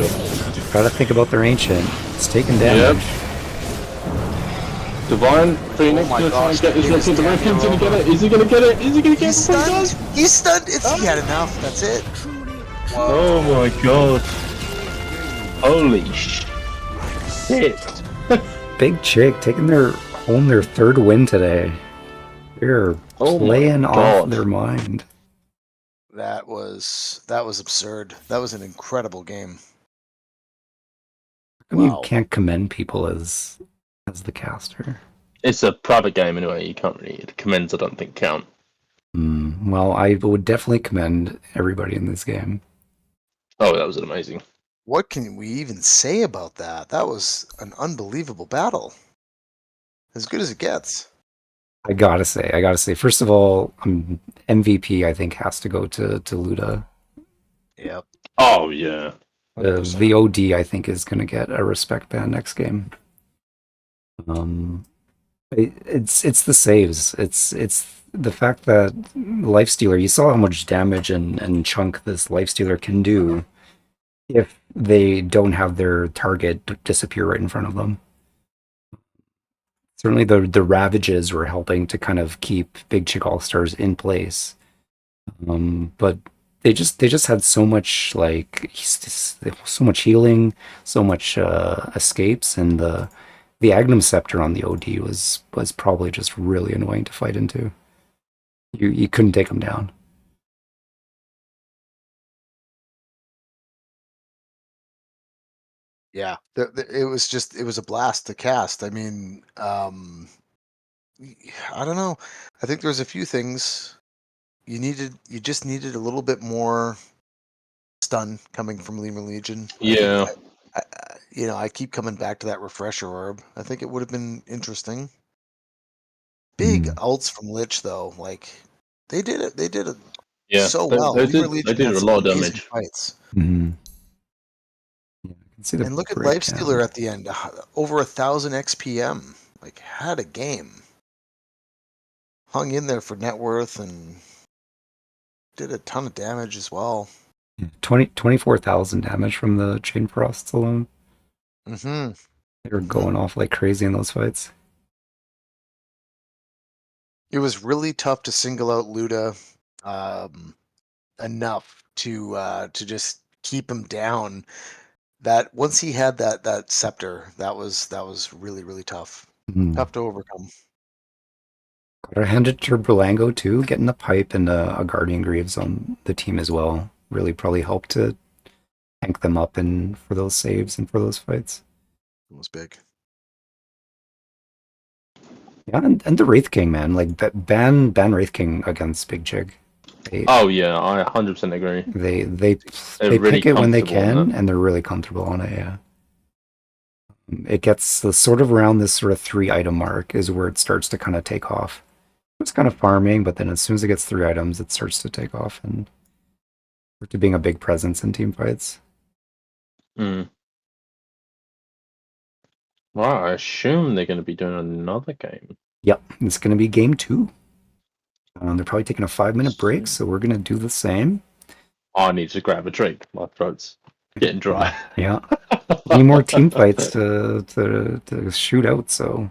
gotta think about their ancient. It's taking damage. Divine, Phoenix, Oh my gonna try and gosh, get this the Rifkin. The biggest Rifkin's gonna cameo get it. Is he gonna get it? Is he gonna get He's it before he stunned. does? He's stunned. He had enough. That's it. Oh my god. Holy shit. Big Chig taking their home their third win today. They're Oh my playing off God. their mind. That was absurd. That was an incredible game. How come you Wow. can't commend people as the caster? It's a private game anyway, you can't really, the commends I don't think count. Well, I would definitely commend everybody in this game. Oh, that was amazing. What can we even say about that? That was an unbelievable battle. As good as it gets. I gotta say, first of all, MVP I think has to go to Luda. Yep. Oh yeah. The OD I think is gonna get a respect ban next game. It's the saves. It's the fact that Lifestealer, you saw how much damage and chunk this Lifestealer can do if they don't have their target disappear right in front of them. Certainly the Ravages were helping to kind of keep Big Chick All-Stars in place. But they just had so much so much healing, so much escapes, and the Agnum Scepter on the OD was probably just really annoying to fight into. You couldn't take them down. Yeah. It was a blast to cast. I mean, I don't know. I think there's a few things you just needed a little bit more stun coming from Lemur Legion. Yeah. I keep coming back to that refresher orb. I think it would have been interesting. Big ults from Lich though, like they did it. They did it Yeah. so They, well. they Lemur did they Legion did had a some lot of amazing damage. fights. Mm-hmm. Yeah, I can see the And look at breakdown. Lifestealer at the end, over 1,000 XPM. Like had a game, hung in there for net worth, and did a ton of damage as well. 24,000 damage from the Chain Frosts alone. Mm-hmm. They were going off like crazy in those fights. It was really tough to single out Luda enough to just keep him down. That once he had that scepter, that was really tough. Tough to overcome. Gotta hand it to Berlango too, getting the pipe and a Guardian Greaves on the team as well. Really probably helped to tank them up and for those saves and for those fights. It was big. Yeah, and the Wraith King, man, like ban Wraith King against Big Chig. Oh yeah, I 100% agree. They really pick it when they comfortable on can, that. and they're really comfortable on it. Yeah, it gets the sort of around this sort of 3 item mark is where it starts to kind of take off. It's kind of farming, but then as soon as it gets 3 items, it starts to take off and to being a big presence in team fights. Mm. Well, I assume they're going to be doing another game. Yep, it's going to be game 2. They're probably taking a 5-minute break, so we're going to do the same. I need to grab a drink. My throat's getting dry. Yeah. Any more team fights to shoot out, so